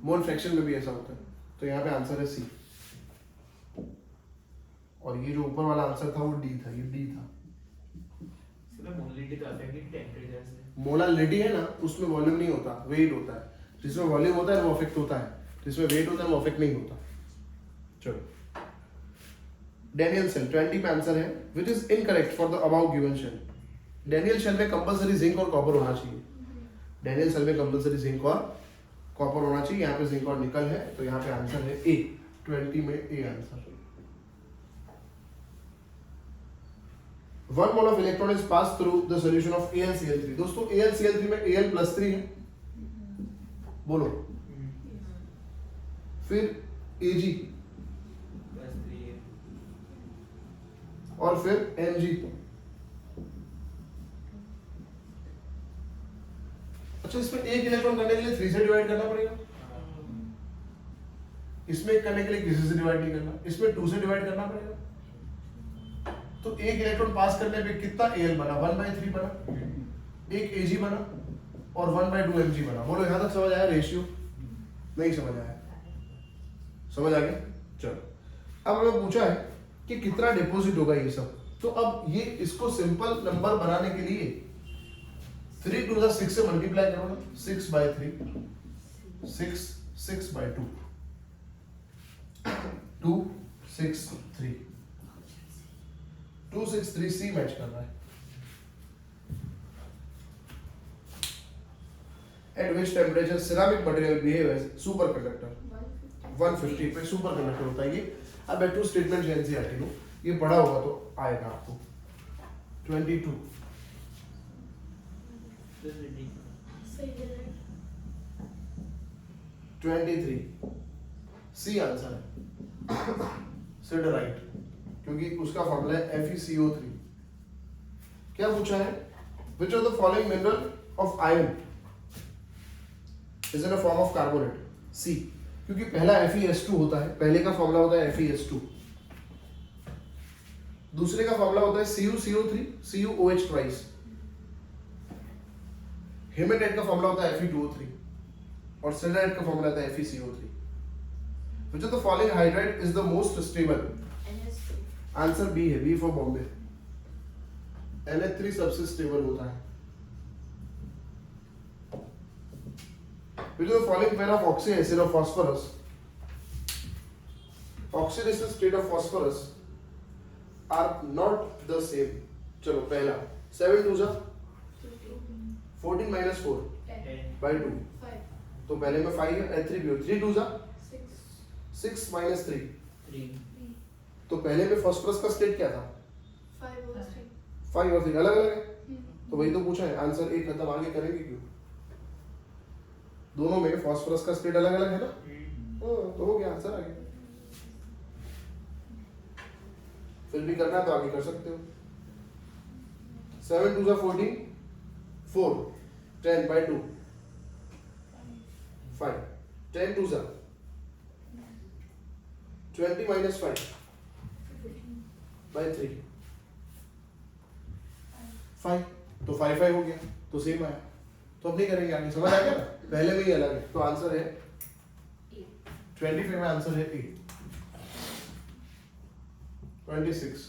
मोल फ्रैक्शन में भी ऐसा होता है। तो यहाँ पे आंसर है सी, और ये जो ऊपर वाला आंसर था वो डी था, ये डी था। मोलिटी तो अफेक्टेड टेम्परेचर से। मोलालिटी है ना, उसमें वॉल्यूम नहीं होता, वेट होता है। जिसमें वॉल्यूम होता है वो अफेक्ट होता है, जिसमें वेट होता है वो अफेक्ट नहीं होता। चलो, डेनियल शेल 20 पे आंसर है which is incorrect for the above given cell. Daniell cell में कंपलसरी जिंक और कॉपर होना चाहिए। डेनियल शेल में कंपलसरी जिंक और कॉपर होना चाहिए। यहाँ पे जिंक और निकल है, तो यहाँ पे आंसर है ए, 20 में A answer. 1 mole of electron is passed through the solution of AlCl3। दोस्तों AlCl3 में Al+3 है, बोलो। फिर Ag बस 3 है। और फिर Mg। अच्छा, इसमें एक इलेक्ट्रॉन करने के लिए 3 से डिवाइड करना पड़ेगा, इसमें एक करने के लिए किसी से डिवाइड नहीं करना, इसमें 2 से डिवाइड करना पड़ेगा। तो एक इलेक्ट्रॉन पास करने पे कितना Al बना, 1/3 बना, एक Ag बना और 1/2 Mg बना। बोलो यहाँ तक समझ आया? रेशियो नहीं समझ आया? समझ आ गया? चलो, अब हमें पूछा है कि कितना डिपॉजिट होगा ये सब। तो अब ये इसको सिंपल नंबर बनाने के लिए 3 to the 6 से मल्टीप्लाई करो ना, 6/3, 6/2, 2 6 3, 2 6 3 सी मैच कर रहा है। At which temperature ceramic material behave as superconductor? 150 पे सुपर कंडक्टर होता है ये। अब टू स्टेटमेंट एनसीईआरटी लो, ये पढ़ा होगा तो आएगा आपको। 22 23 सी आंसर है। सिड राइट, क्योंकि उसका फॉर्मूला है FeCO3। क्या पूछा है? Which of the following mineral of iron is in a form of carbonate? C, क्योंकि पहला FeS2 होता है, पहले का फॉर्मूला होता है FeS2, दूसरे का फॉर्मूला होता है CuCO3 CuOH ट्वाइस, हेमेटाइट का फॉर्मूला होता है Fe2O3 और सिलराइट का फॉर्मूला होता है FeCO3। Which of the following hydride is the most stable? Answer B है, बी फॉर बॉम्बे। NH3 सबसे स्टेबल होता है। Which of the following pair of oxyacid or phosphorus, oxidation state of phosphorus are not the same? चलो पहला 7 2 14 minus 4 by 2, तो पहले में 5 है, 3 भी हो, 3 2 6 minus 3, 3 तो पहले में फास्फोरस का स्टेट क्या था? 5 और 3 अलग अलग है, तो वही तो पूछा है। आंसर एक खत्म, आगे करेंगे क्यों? दोनों में फास्फोरस का स्टेट अलग अलग है ना, तो हो गया, आंसर आ गया। फिर भी करना है तो आगे कर सकते हो। 7 2 14 4 10 by 2 5 10 2 20 minus 5 by 3 5, तो 5 5 हो गया, तो सेम आया। तो अब नहीं करेंगे आगे, समझ आ गया ना? पहले में ही अलग है, तो आंसर है 25 में आंसर है ए। 26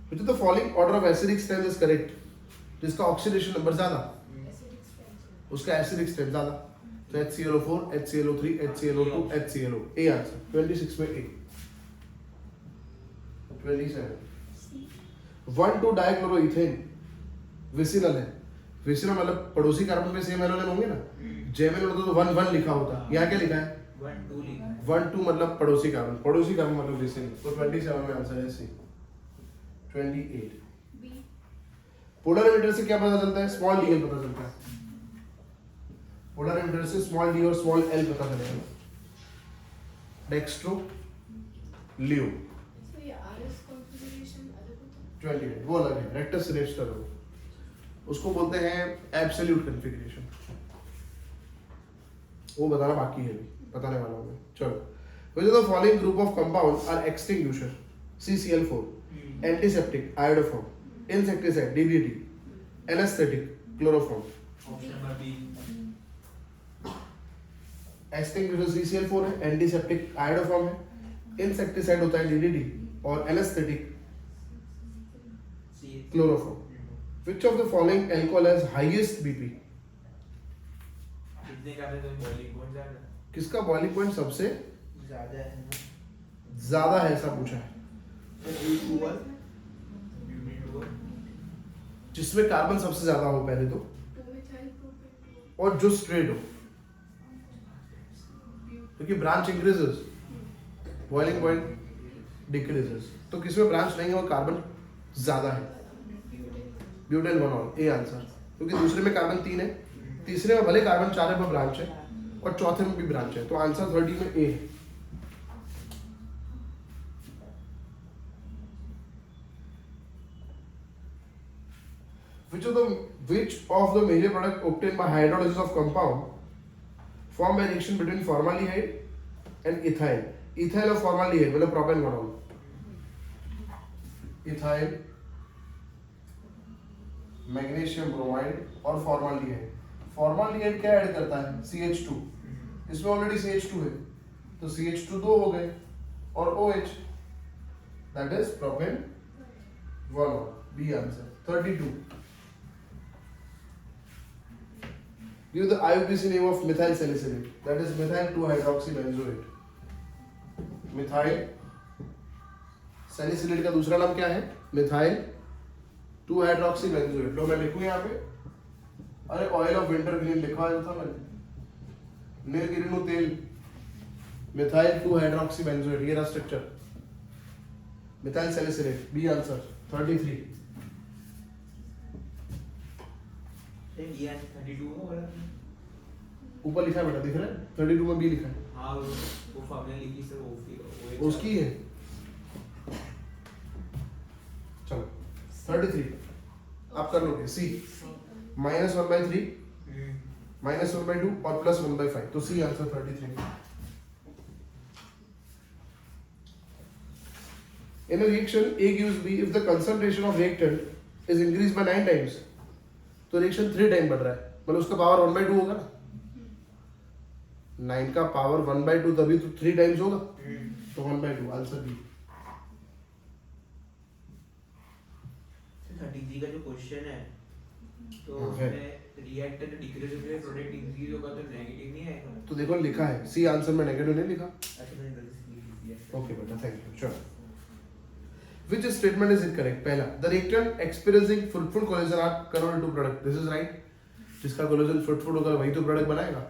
which of the following order of acidic strength is correct? जिसका ऑक्सीडेशन नंबर ज्यादा, उसका एसिडिक स्ट्रेंथ ज्यादा, तो HClO4 HClO3 HClO2 HClO, A answer 26 में ए। 27 1,2 डाइक्लोरोइथेन विसिनल है। विसिनल मतलब पड़ोसी कार्बन में सेम एनोलेन होंगे ना, जेमिन होता तो 1 1 लिखा होता, यहाँ क्या लिखा है? 1 2 लिखा है। 1 2 मतलब पड़ोसी कार्बन मतलब विसिनल, तो 27 में आंसर है सी। 28 पोलर एमिटर से क्या पता चलता है? स्मॉल डी एल पता चलता है। पोलर एमिटर से स्मॉल डी और स्मॉल एल पता चलेगा। डेक्स्ट्रो लियो 28 वो अलग है, रेक्टस रेस्टर हो। उसको बोलते हैं एब्सोल्यूट कॉन्फ़िगरेशन। वो बताना बाकी है, बताने वाला हूँ मैं। चलो, which of the following group of compounds are extinguisher? CCl4, antiseptic, iodoform, insecticide, DDT, anesthetic, chloroform. Option number B. Extinguisher CCl4 है, एंटीसेप्टिक आयोडोफॉर्म है, इंसेक्टिसाइड होता है DDT और anaesthetic C chloroform. Which of the following alcohol has highest BP? कितने का है तो boiling point ज्यादा किसका बॉइलिंग पॉइंट सबसे ज्यादा है ना? ज्यादा है, ऐसा पूछा है, ब्यूटी टू जिसमें कार्बन सबसे ज्यादा हो पहले तो, टू मिथाइल प्रोपेन और जो स्ट्रेट हो, क्योंकि branch increases boiling point decreases. तो किसमें ब्रांच नहीं है और कार्बन ज्यादा है? ब्यूटेन बनॉल, ए आंसर। क्योंकि दूसरे में कार्बन 3 है, तीसरे में भले कार्बन 4 पर ब्रांच है और चौथे में भी ब्रांच है, तो आंसर 30 में ए है। Which of the major product obtained by hydrolysis of compound form by reaction between formaldehyde and ethyl? Ethyl और formaldehyde मतलब प्रोपेन बनॉल। इथाइल, मैग्नीशियम ब्रोमाइड और फॉर्माल्डिहाइड। फॉर्माल्डिहाइड क्या ऐड करता है? CH2। इसमें ऑलरेडी CH2 है, तो CH2 दो हो गए और OH, दैट इज प्रोपेन बनॉल। B answer 32। Give the IUPAC name of methyl salicylate, that is methyl 2-hydroxybenzoate। Methyl salicylate का दूसरा नाम क्या है? Methyl 2-hydroxybenzoate। लो मैं लिखूं यहाँ पे, अरे ऑयल ऑफ विंटर ग्रीन लिखा है था मैंने, नीलगिरिनु तेल, मिथाइल 2-hydroxybenzoate, ये रहा structure, methyl salicylate. B answer 33। ये 32 होगा ऊपर लिखा है बेटा, दिख रहा है? 32 में बी लिखा है। हाँ वो फॉर्मूला लिखी सर वो उसकी है। चलो 33 आप कर लोगे। सी -1/3 -1/2 और +1/5, तो C answer 33। In a reaction A gives B if the concentration of reactant is increased by 9 times, तो रिएक्शन 3 टाइम बढ़ रहा है, मतलब उसका पावर 1/2 होगा ना। 9 का पावर 1/2 तभी तो 3 टाइम्स होगा, तो 1/2 आंसर बी। 33 का जो क्वेश्चन है तो हाँ, है। उसमें रिएक्टेंट डिक्रीज होगा प्रोडक्ट इंक्रीज होगा तो नेगेटिव नहीं आएगा। तो देखो लिखा है, सी आंसर में नेगेटिव नहीं लिखा। अच्छा मैंने गलती से लिख दिया। ओके बेटा, thank you. Sure. Which statement is incorrect? पहला, the reactant experiencing fruitful collision are converted to product. This is right. जिसका collision fruitful होगा वही तो product बनाएगा।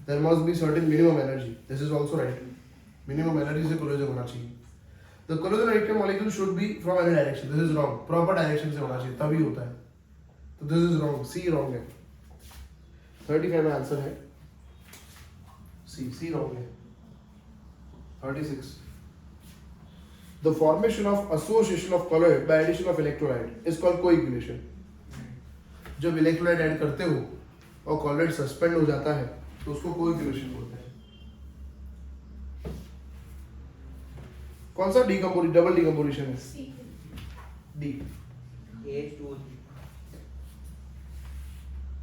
There must be certain minimum energy. This is also right. Minimum energy से collision होना चाहिए। The collision reactant molecule should be from any direction. This is wrong. Proper direction से होना चाहिए, तभी होता है। तो this is wrong. C wrong है। 35 में आंसर है C wrong है। 36. The formation of association of colloid by addition of electrolyte is called coagulation. जब इलेक्ट्रोलाइट ऐड करते हो और कॉलोइड सस्पेंड हो जाता है तो उसको कोएगुलेशन बोलते हैं। कौन सा डबल डिकम्पोजिशन है? C D. H2O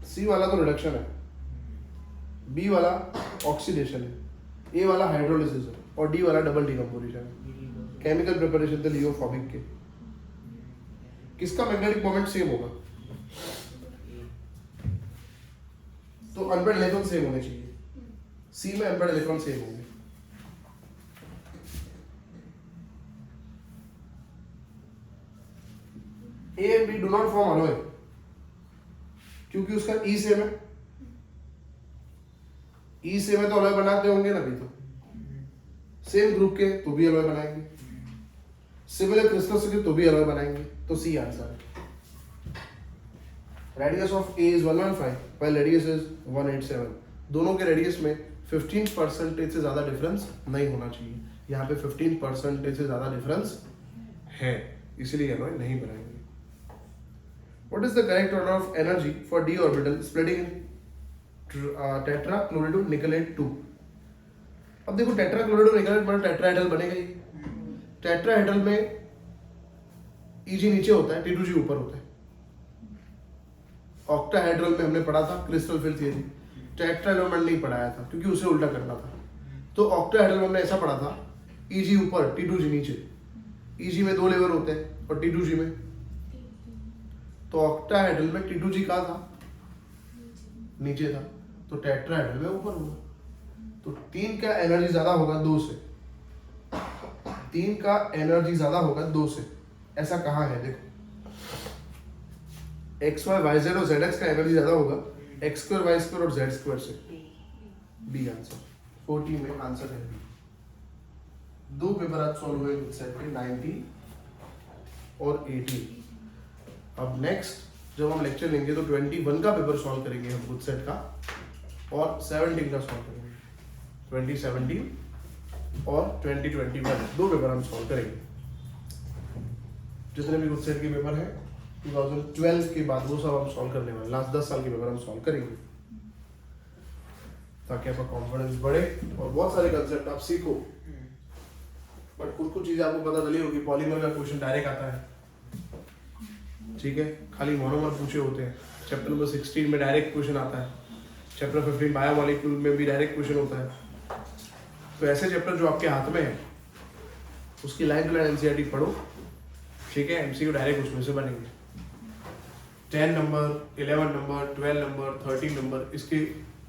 सी वाला तो रिडक्शन है, बी वाला ऑक्सीडेशन है, ए वाला हाइड्रोलिसिस है और डी वाला डबल डिकम्पोजिशन है। केमिकल प्रिपरेशन थे लियोफॉबिक के। किसका मैग्नेटिक मोमेंट सेम होगा? तो अनपेड इलेक्ट्रॉन सेम होने चाहिए। सी में अनपेड इलेक्ट्रॉन सेम होंगे। A and B do not form alloy क्योंकि उसका ई सेम है। ई सेम है तो अलॉय बनाते होंगे ना, भी तो सेम ग्रुप के तो भी अलॉय बनाएंगे, सिमिलर क्रिस्टल्स के तो भी अलॉय बनाएंगे, तो सी आंसर है। Radius of A is 115 while radius is 187। दोनों के रेडियस में 15% से ज्यादा डिफरेंस नहीं होना चाहिए। यहाँ पे 15% से ज्यादा डिफरेंस है, इसलिए अलॉय नहीं बनाएंगे। What is the correct order of energy for d orbital splitting in tetrachloride निकलेट 2? अब देखो टेट्राक्लोराइड निकलेट बना टेट्राहेड्रल बनेगा ही। टेट्राहेड्रल में Eg नीचे होता है, T2G ऊपर होता है। ऑक्टाहेड्रल में हमने पढ़ा था क्रिस्टल फिल थियरी, टेट्राहेड्रल में नहीं पढ़ाया था क्योंकि उसे उल्टा करना था। तो ऑक्टाहेड्रल में हमने ऐसा पढ़ा था, Eg ऊपर T2G नीचे। Eg में 2 लेवल होते हैं और T2G में, तो ऑक्टाहेड्रल में T2G कहाँ था? नीचे था, तो टेट्राहेड्रल में ऊपर होगा। तो 3 का एनर्जी ज्यादा होगा 2 से, 3 का एनर्जी ज्यादा होगा 2 से। ऐसा कहाँ है देखो, एक्स वाई वाई जेड और जेड एक्स का एनर्जी ज्यादा होगा एक्स स्क्वायर वाई स्क्वायर और जेड स्क्वायर से। बी आंसर 40 में आंसर है बी। 2 पेपर आज सॉल्व हुए सेट के 19 और 18। अब नेक्स्ट जब हम लेक्चर लेंगे तो 21 का पेपर सॉल्व करेंगे हम खुद सेट का, और 17 का सॉल्व करेंगे। 2017 और 2021 2 पेपर हम सॉल्व करेंगे। जितने भी खुद सेट के पेपर हैं 2012 के बाद वो सब हम सॉल्व करने वाले, लास्ट 10 साल के पेपर हम सॉल्व करेंगे ताकि आपका कॉन्फिडेंस बढ़े और बहुत सारे कंसेप्ट आप सीखो। बट कुछ चीजें आपको पता चली होगी, पॉलीमर का क्वेश्चन डायरेक्ट आता है, ठीक है, खाली मोनोमर पूछे होते हैं। चैप्टर नंबर 16 में डायरेक्ट क्वेश्चन आता है, चैप्टर 15 बायोमॉलिक्यूल में भी डायरेक्ट क्वेश्चन होता है। तो ऐसे चैप्टर जो आपके हाथ में है उसकी लाइन टू लाइन एनसीईआरटी पढ़ो, ठीक है, एमसीक्यू डायरेक्ट उसमें से बनेंगे। 10 नंबर, 11 नंबर, 12 नंबर, 13 नंबर इसके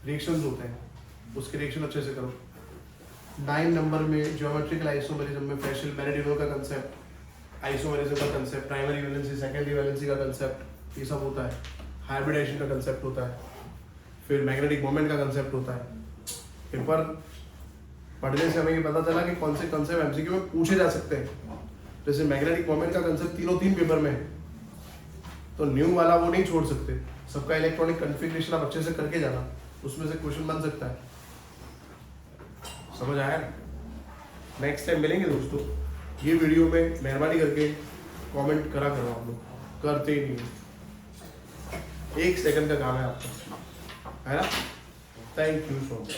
रिएक्शंस होते हैं, उसके रिएक्शन अच्छे से करो। 9 नंबर में ज्योमेट्रिकल आइसोमेरिज्म में फ्रेशेल बेनेडिनो का कंसेप्ट, आइसोमेरिज्म का concept, primary valency secondary valency का कंसेप्ट, ये सब होता है। हाइब्रिडेशन का कंसेप्ट होता है, फिर मैग्नेटिक मोमेंट का कंसेप्ट होता है। पेपर पढ़ने से हमें ये पता चला कि कौन से कंसेप्ट एमसीक्यू में पूछे जा सकते हैं। जैसे मैग्नेटिक मोमेंट का कंसेप्ट 3 पेपर में है, तो न्यू वाला वो नहीं छोड़ सकते, सबका इलेक्ट्रॉनिक कॉन्फ़िगरेशन आप अच्छे से करके जाना, उसमें से क्वेश्चन बन सकता है। समझ आया? नेक्स्ट टाइम मिलेंगे दोस्तों। ये वीडियो में मेहरबानी करके कमेंट करा करो, आप लोग करते ही नहीं, 1 सेकंड का काम है आपका, है ना? Thank you so much.